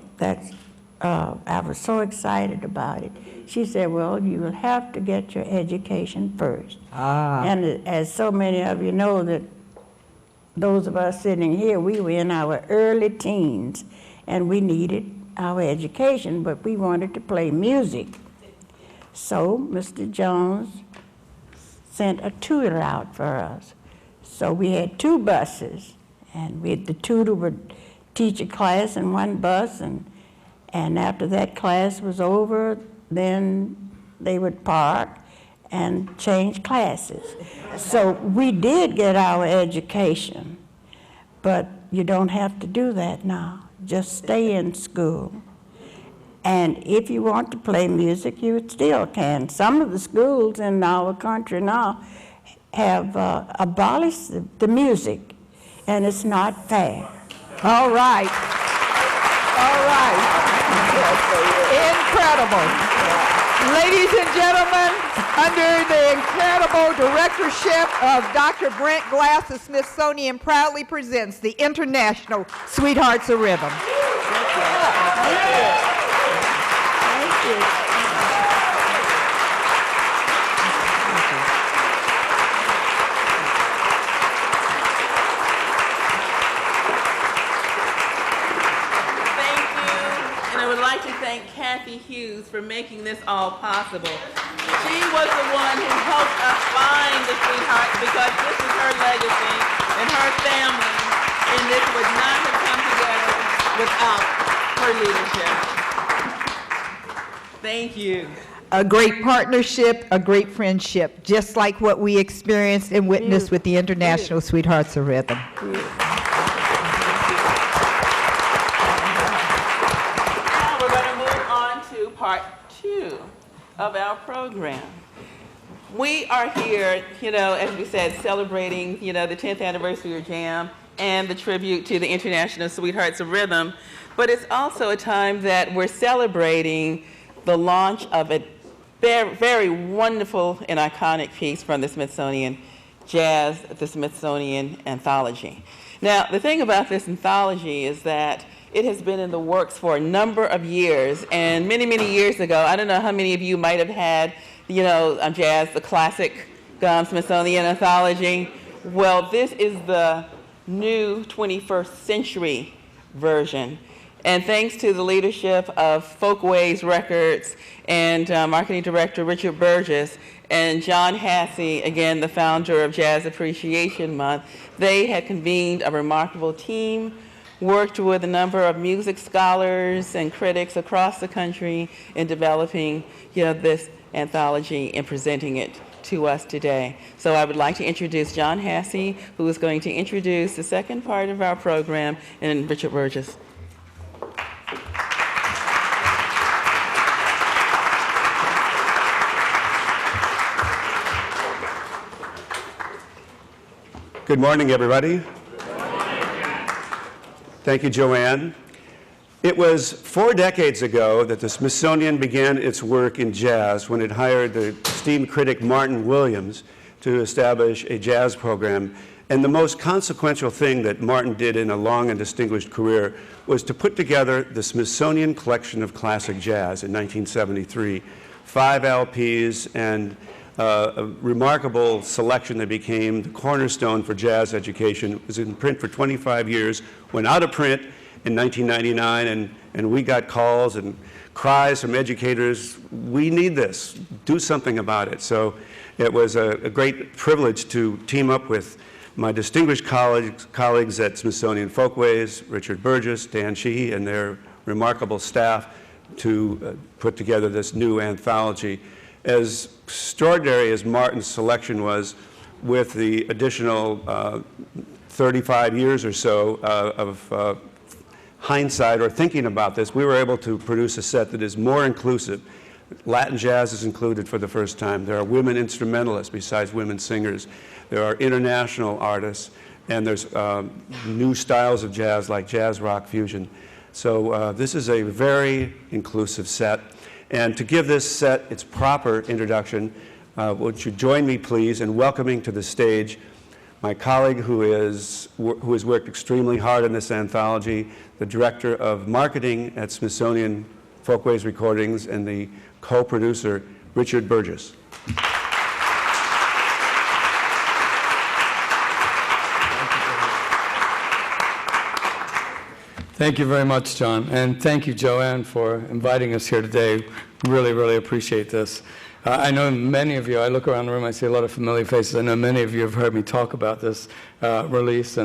I was so excited about it. She said, well, you will have to get your education first. And as so many of you know, that those of us sitting here, we were in our early teens, and we needed our education, but we wanted to play music. So Mr. Jones sent a tutor out for us. So we had 2 buses, and the tutor would teach a class in one bus, and after that class was over, then they would park, and change classes. So we did get our education, but you don't have to do that now. Just stay in school. And if you want to play music, you still can. Some of the schools in our country now have abolished the music, and it's not fair. All right. All right. Incredible. Ladies and gentlemen, under the incredible directorship of Dr. Brent Glass, the Smithsonian proudly presents the International Sweethearts of Rhythm. Kathy Hughes for making this all possible. She was the one who helped us find the Sweethearts because this is her legacy and her family, and this would not have come together without her leadership. Thank you. A great partnership, a great friendship, just like what we experienced and witnessed with the International Sweethearts of Rhythm. Part 2 of our program. We are here, as we said, celebrating, the 10th anniversary of JAM and the tribute to the International Sweethearts of Rhythm, but it's also a time that we're celebrating the launch of a very, very wonderful and iconic piece from the Smithsonian Jazz, the Smithsonian Anthology. Now, the thing about this anthology is that it has been in the works for a number of years, and many, many years ago, I don't know how many of you might have had, jazz, the classic Smithsonian Anthology. Well, this is the new 21st century version. And thanks to the leadership of Folkways Records and Marketing Director Richard Burgess and John Hassey, again, the founder of Jazz Appreciation Month, they had convened a remarkable team, worked with a number of music scholars and critics across the country in developing this anthology and presenting it to us today. So I would like to introduce John Hassey, who is going to introduce the second part of our program, and Richard Burgess. Good morning, everybody. Thank you, Joanne. It was 4 decades ago that the Smithsonian began its work in jazz when it hired the esteemed critic Martin Williams to establish a jazz program. And the most consequential thing that Martin did in a long and distinguished career was to put together the Smithsonian Collection of Classic Jazz in 1973, 5 LPs and a remarkable selection that became the cornerstone for jazz education. It was in print for 25 years, went out of print in 1999, and we got calls and cries from educators, we need this, do something about it. So it was a great privilege to team up with my distinguished colleagues at Smithsonian Folkways, Richard Burgess, Dan Sheehy, and their remarkable staff to put together this new anthology. As extraordinary as Martin's selection was, with the additional 35 years or so of hindsight or thinking about this, we were able to produce a set that is more inclusive. Latin jazz is included for the first time. There are women instrumentalists besides women singers. There are international artists, and there's new styles of jazz like jazz rock fusion. So this is a very inclusive set. And to give this set its proper introduction, would you join me, please, in welcoming to the stage my colleague who has worked extremely hard on this anthology, the Director of Marketing at Smithsonian Folkways Recordings and the co-producer, Richard Burgess. Thank you very much, John, and thank you, Joanne, for inviting us here today. Really, really appreciate this. I know many of you, I look around the room, I see a lot of familiar faces. I know many of you have heard me talk about this release,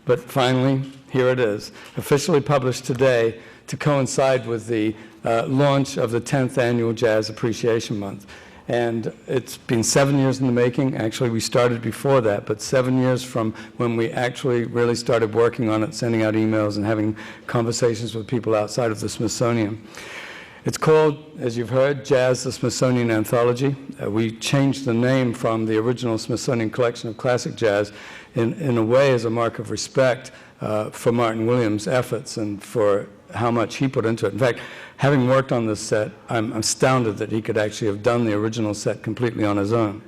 but finally, here it is, officially published today to coincide with the launch of the 10th Annual Jazz Appreciation Month. And it's been 7 years in the making. Actually, we started before that, but 7 years from when we actually really started working on it, sending out emails and having conversations with people outside of the Smithsonian. It's called, as you've heard, Jazz, the Smithsonian Anthology. We changed the name from the original Smithsonian Collection of Classic Jazz in a way as a mark of respect for Martin Williams' efforts and for how much he put into it. In fact, having worked on this set, I'm astounded that he could actually have done the original set completely on his own.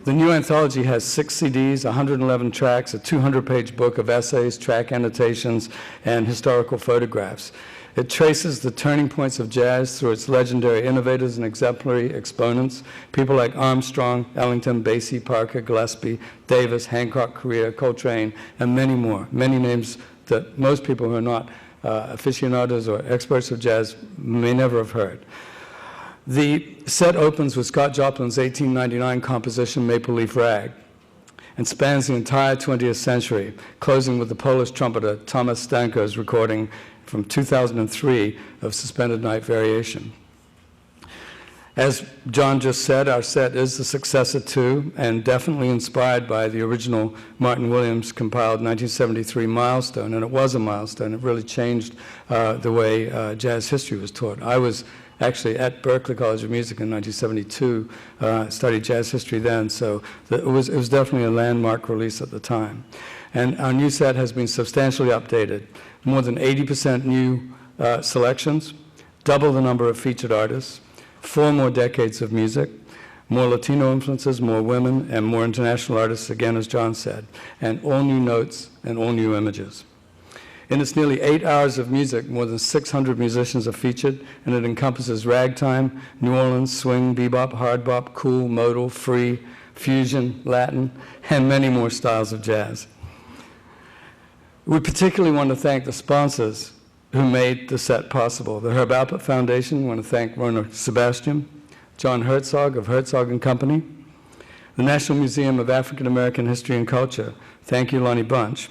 The new anthology has 6 CDs, 111 tracks, a 200-page book of essays, track annotations, and historical photographs. It traces the turning points of jazz through its legendary innovators and exemplary exponents, people like Armstrong, Ellington, Basie, Parker, Gillespie, Davis, Hancock, Correa, Coltrane, and many more, many names that most people who are not aficionados or experts of jazz may never have heard. The set opens with Scott Joplin's 1899 composition, Maple Leaf Rag, and spans the entire 20th century, closing with the Polish trumpeter Thomas Stanko's recording from 2003 of Suspended Night Variation. As John just said, our set is the successor to and definitely inspired by the original Martin Williams compiled 1973 milestone, and it was a milestone. It really changed the way jazz history was taught. I was actually at Berklee College of Music in 1972, studied jazz history then, so it was definitely a landmark release at the time. And our new set has been substantially updated. More than 80% new selections, double the number of featured artists, 4 more decades of music, more Latino influences, more women, and more international artists, again, as John said, and all new notes and all new images. In its nearly 8 hours of music, more than 600 musicians are featured, and it encompasses ragtime, New Orleans, swing, bebop, hard bop, cool, modal, free, fusion, Latin, and many more styles of jazz. We particularly want to thank the sponsors who made the set possible. The Herb Alpert Foundation, we want to thank Werner Sebastian, John Herzog of Herzog and Company, the National Museum of African American History and Culture, thank you, Lonnie Bunch.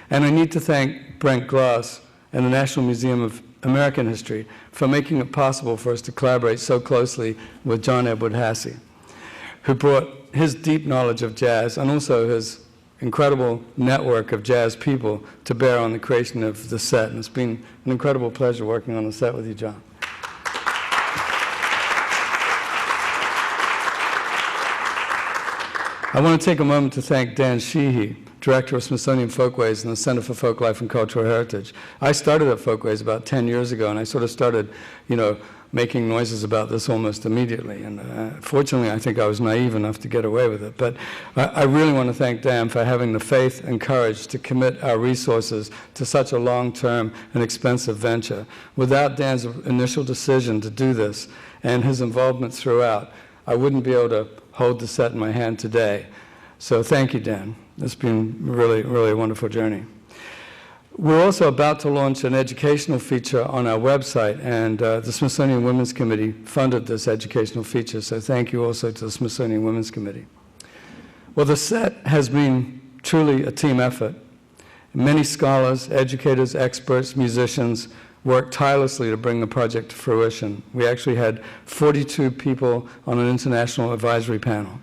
And I need to thank Brent Glass and the National Museum of American History for making it possible for us to collaborate so closely with John Edward Hassey, who brought his deep knowledge of jazz and also his incredible network of jazz people to bear on the creation of the set. And it's been an incredible pleasure working on the set with you, John. I want to take a moment to thank Dan Sheehy, Director of Smithsonian Folkways and the Center for Folklife and Cultural Heritage. I started at Folkways about 10 years ago, and I sort of started, making noises about this almost immediately. And fortunately, I think I was naive enough to get away with it. But I really want to thank Dan for having the faith and courage to commit our resources to such a long-term and expensive venture. Without Dan's initial decision to do this and his involvement throughout, I wouldn't be able to hold the set in my hand today. So thank you, Dan. It's been really, really a wonderful journey. We're also about to launch an educational feature on our website, and the Smithsonian Women's Committee funded this educational feature, so thank you also to the Smithsonian Women's Committee. Well, the set has been truly a team effort. Many scholars, educators, experts, musicians worked tirelessly to bring the project to fruition. We actually had 42 people on an international advisory panel,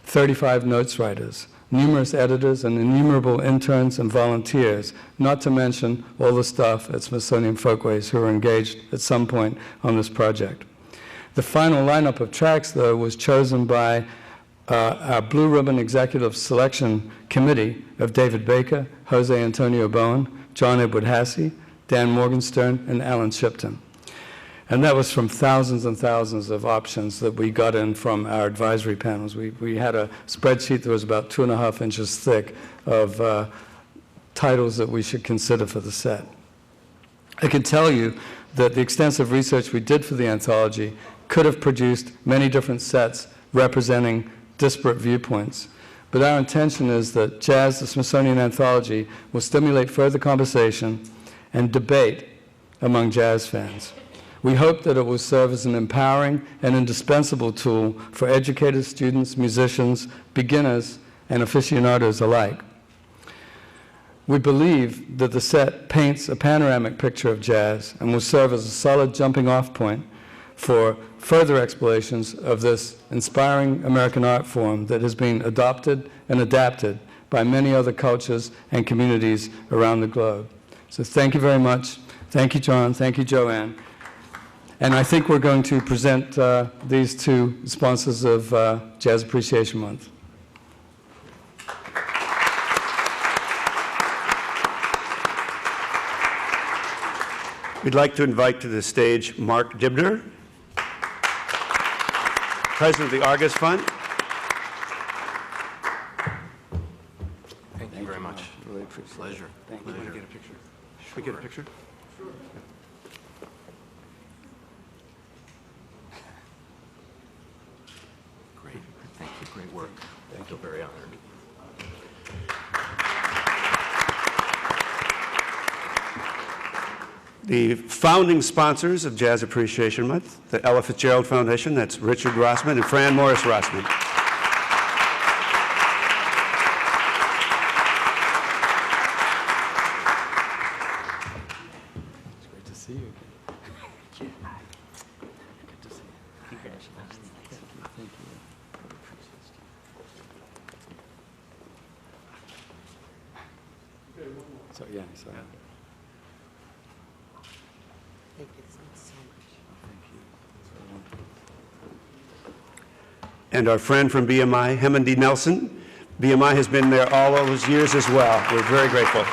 35 notes writers, numerous editors, and innumerable interns and volunteers, not to mention all the staff at Smithsonian Folkways who were engaged at some point on this project. The final lineup of tracks, though, was chosen by our Blue Ribbon Executive Selection Committee of David Baker, Jose Antonio Bowen, John Edward Hassey, Dan Morgenstern, and Alan Shipton. And that was from thousands and thousands of options that we got in from our advisory panels. We had a spreadsheet that was about 2.5 inches thick of titles that we should consider for the set. I can tell you that the extensive research we did for the anthology could have produced many different sets representing disparate viewpoints. But our intention is that Jazz, the Smithsonian Anthology, will stimulate further conversation and debate among jazz fans. We hope that it will serve as an empowering and indispensable tool for educators, students, musicians, beginners, and aficionados alike. We believe that the set paints a panoramic picture of jazz and will serve as a solid jumping-off point for further explorations of this inspiring American art form that has been adopted and adapted by many other cultures and communities around the globe. So thank you very much. Thank you, John. Thank you, Joanne. And I think we're going to present these two sponsors of Jazz Appreciation Month. We'd like to invite to the stage Mark Dibner, President of the Argus Fund. Thank you very much. Really appreciate it. Pleasure. Thank you. Want to get a picture? Should we get a picture? Sure. Great. Thank you. Great work. I feel very honored. The founding sponsors of Jazz Appreciation Month, the Ella Fitzgerald Foundation, that's Richard Rossman and Fran Morris Rossman. It's great to see you. Good to see you. Congratulations. Thank you. So, yeah, so. Thank you so much. And our friend from BMI, Hemandi Nelson. BMI has been there all those years as well. We're very grateful.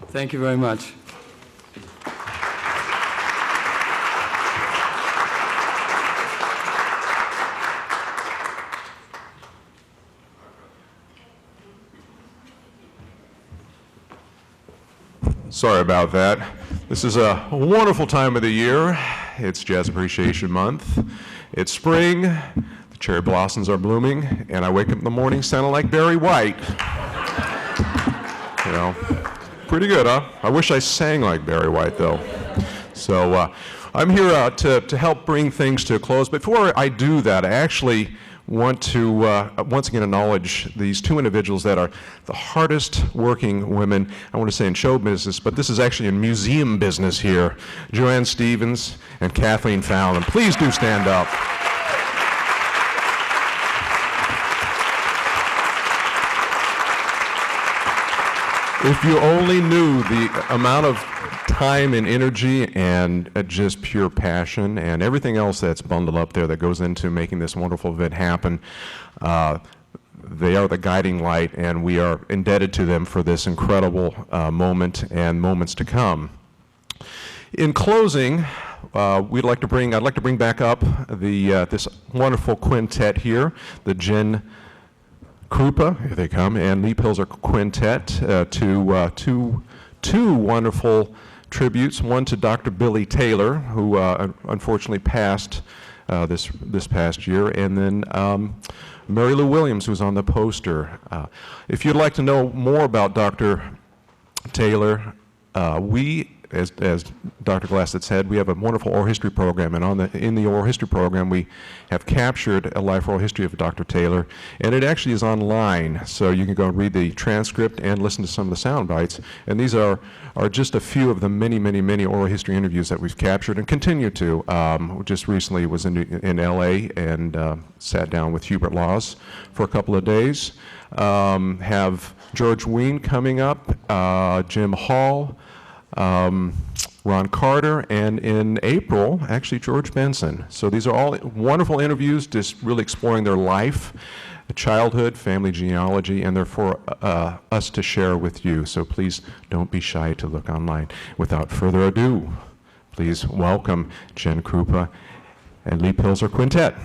Thank you very much. Sorry about that. This is a wonderful time of the year. It's Jazz Appreciation Month. It's spring, the cherry blossoms are blooming, and I wake up in the morning sounding like Barry White. You know, pretty good, huh? I wish I sang like Barry White, though. So I'm here to help bring things to a close. Before I do that, I actually want to once again acknowledge these two individuals that are the hardest working women, I want to say in show business, but this is actually in museum business here. Joanne Stevens and Kathleen Fallon. Please do stand up. If you only knew the amount of time and energy and just pure passion and everything else that's bundled up there that goes into making this wonderful event happen, they are the guiding light, and we are indebted to them for this incredible moment and moments to come. In closing, I'd like to bring back up this wonderful quintet here, the Jen Krupa, here they come, and Lee Pilzer Quintet, to two wonderful tributes, one to Dr. Billy Taylor, who unfortunately passed this past year, and then Mary Lou Williams, who's on the poster. If you'd like to know more about Dr. Taylor, we, as Dr. Glass had said, we have a wonderful oral history program, and in the oral history program we have captured a life oral history of Dr. Taylor, and it actually is online, so you can go and read the transcript and listen to some of the sound bites. And these are just a few of the many oral history interviews that we've captured and continue to. Just recently was in LA and sat down with Hubert Laws for a couple of days. Have George Wein coming up, Jim Hall, Ron Carter, and in April, actually George Benson. So these are all wonderful interviews, just really exploring their life, childhood, family genealogy, and they're for us to share with you. So please don't be shy to look online. Without further ado, please welcome Jen Krupa and Lee Pilzer Quintet.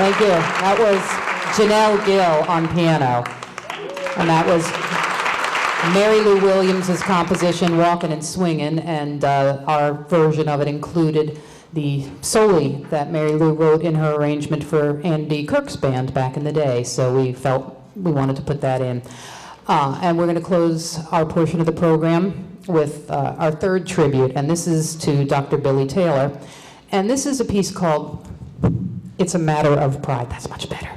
Thank you. That was Janelle Gill on piano. And that was Mary Lou Williams' composition, Walkin' and Swingin', and our version of it included the soli that Mary Lou wrote in her arrangement for Andy Kirk's band back in the day, so we felt we wanted to put that in. And we're going to close our portion of the program with our third tribute, and this is to Dr. Billy Taylor. And this is a piece called It's a Matter of Pride. That's much better.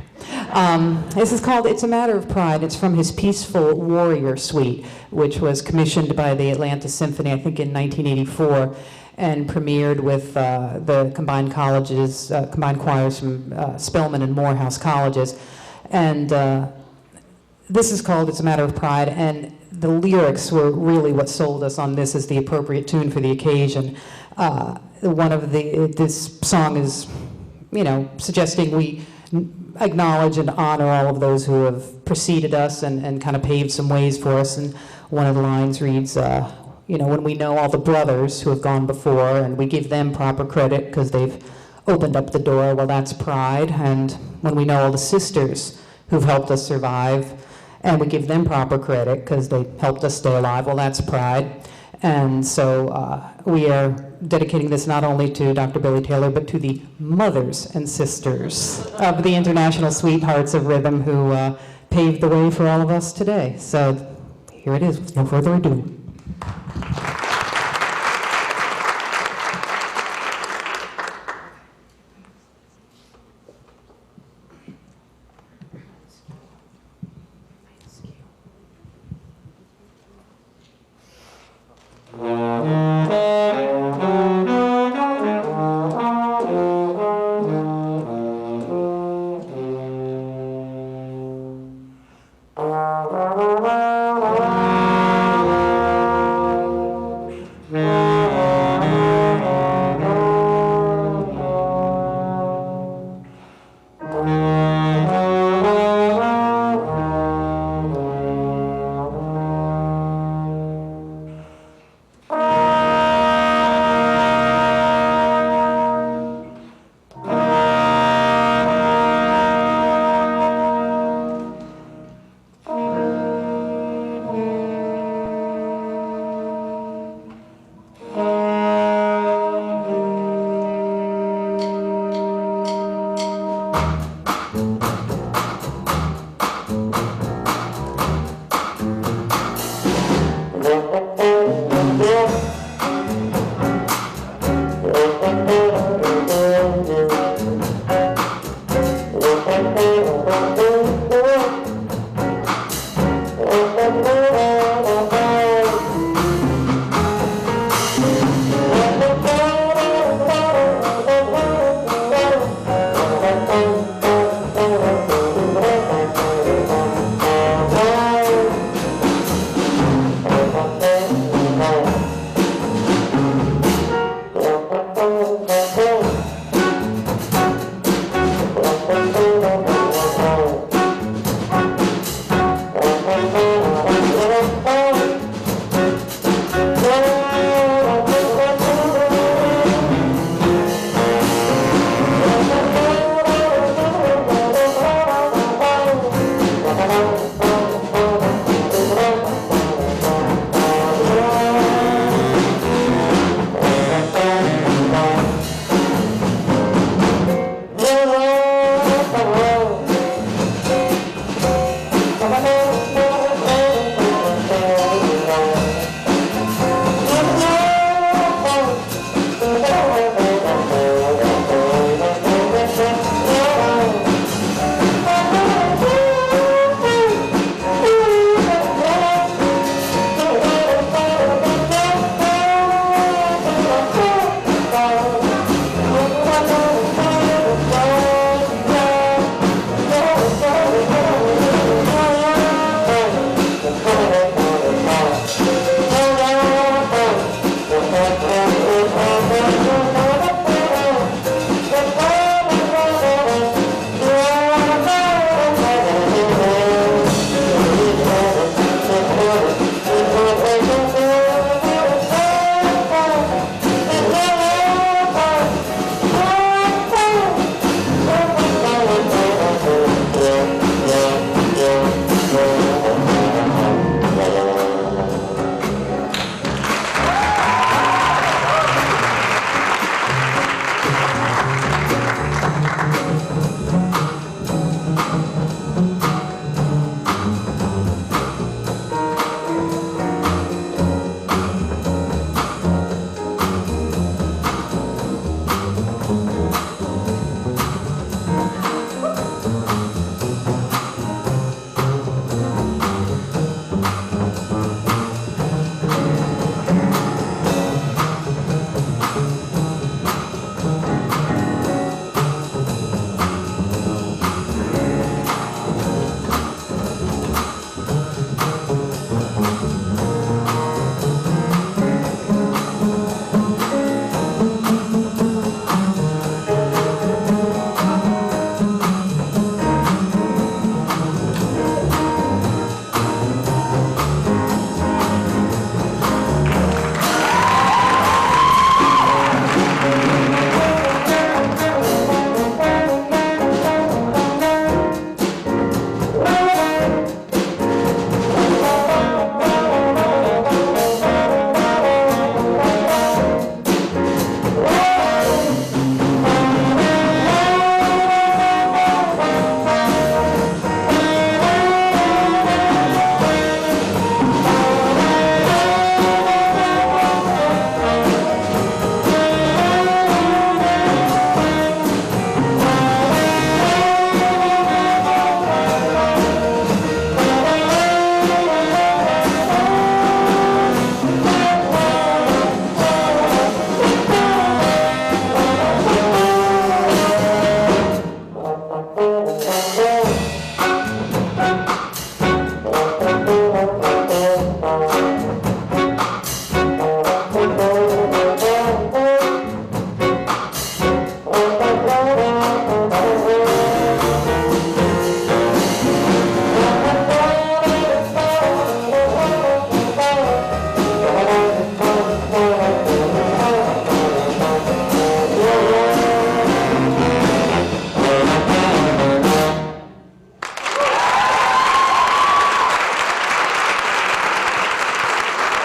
This is called It's a Matter of Pride. It's from his Peaceful Warrior Suite, which was commissioned by the Atlanta Symphony, I think in 1984, and premiered with the combined colleges, combined choirs from Spelman and Morehouse colleges. And this is called It's a Matter of Pride, and the lyrics were really what sold us on this as the appropriate tune for the occasion. This song is, suggesting we acknowledge and honor all of those who have preceded us and kind of paved some ways for us. And one of the lines reads, when we know all the brothers who have gone before and we give them proper credit because they've opened up the door, well, that's pride. And when we know all the sisters who've helped us survive and we give them proper credit because they helped us stay alive, well, that's pride. And so we are dedicating this not only to Dr. Billy Taylor, but to the mothers and sisters of the international sweethearts of rhythm who paved the way for all of us today. So here it is, with no further ado.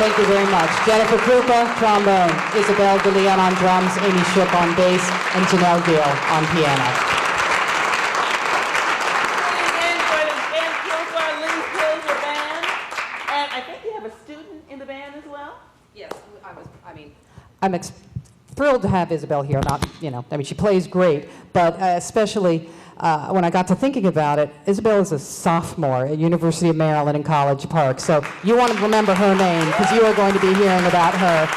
Thank you very much. Jennifer Krupa, trombone. Isabel DeLeon on drums. Amy Shook on bass. And Janelle Gill on piano. And for the Jen Krupa, Lee Pilger Band. And I think you have a student in the band as well? Yes, I'm thrilled to have Isabel here. Not, she plays great, but especially when I got to thinking about it, Isabel is a sophomore at University of Maryland in College Park. So you want to remember her name because you are going to be hearing about her.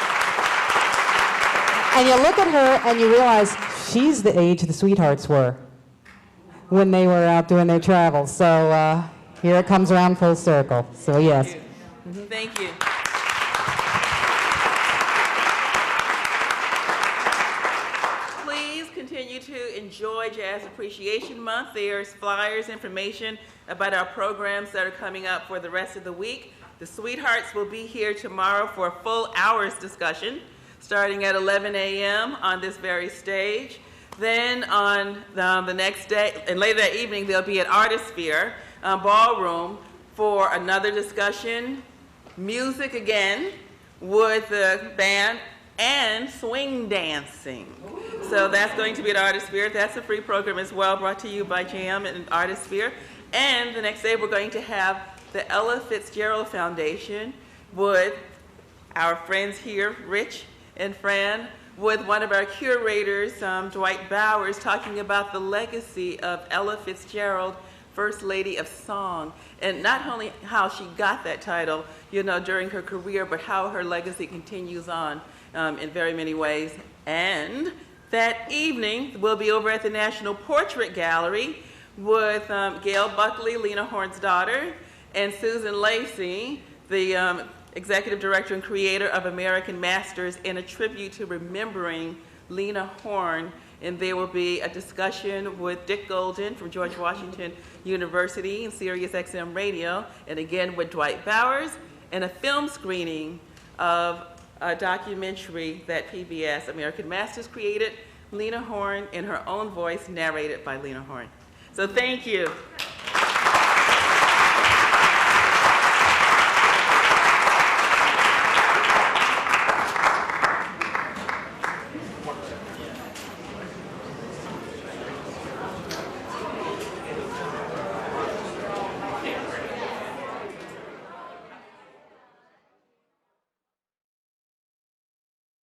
And you look at her and you realize she's the age the Sweethearts were when they were out doing their travels. So here it comes around full circle. So yes. Thank you. Please continue to enjoy Jazz Appreciation Month. There's flyers, information about our programs that are coming up for the rest of the week. The Sweethearts will be here tomorrow for a full hour's discussion, starting at 11 a.m. on this very stage. Then on the next day, and later that evening, they'll be at Artisphere Ballroom for another discussion, music again, with the band, and swing dancing. So that's going to be at Artisphere. That's a free program as well, brought to you by JAM and Artisphere. And the next day, we're going to have the Ella Fitzgerald Foundation with our friends here, Rich and Fran, with one of our curators, Dwight Bowers, talking about the legacy of Ella Fitzgerald, First Lady of Song, and not only how she got that title, during her career, but how her legacy continues on in very many ways. And that evening, we'll be over at the National Portrait Gallery with Gail Buckley, Lena Horne's daughter, and Susan Lacey, the Executive Director and creator of American Masters, in a tribute to remembering Lena Horne. And there will be a discussion with Dick Golden from George Washington University and Sirius XM Radio, and again with Dwight Bowers, and a film screening of a documentary that PBS American Masters created, Lena Horne in her own voice, narrated by Lena Horne. So thank you.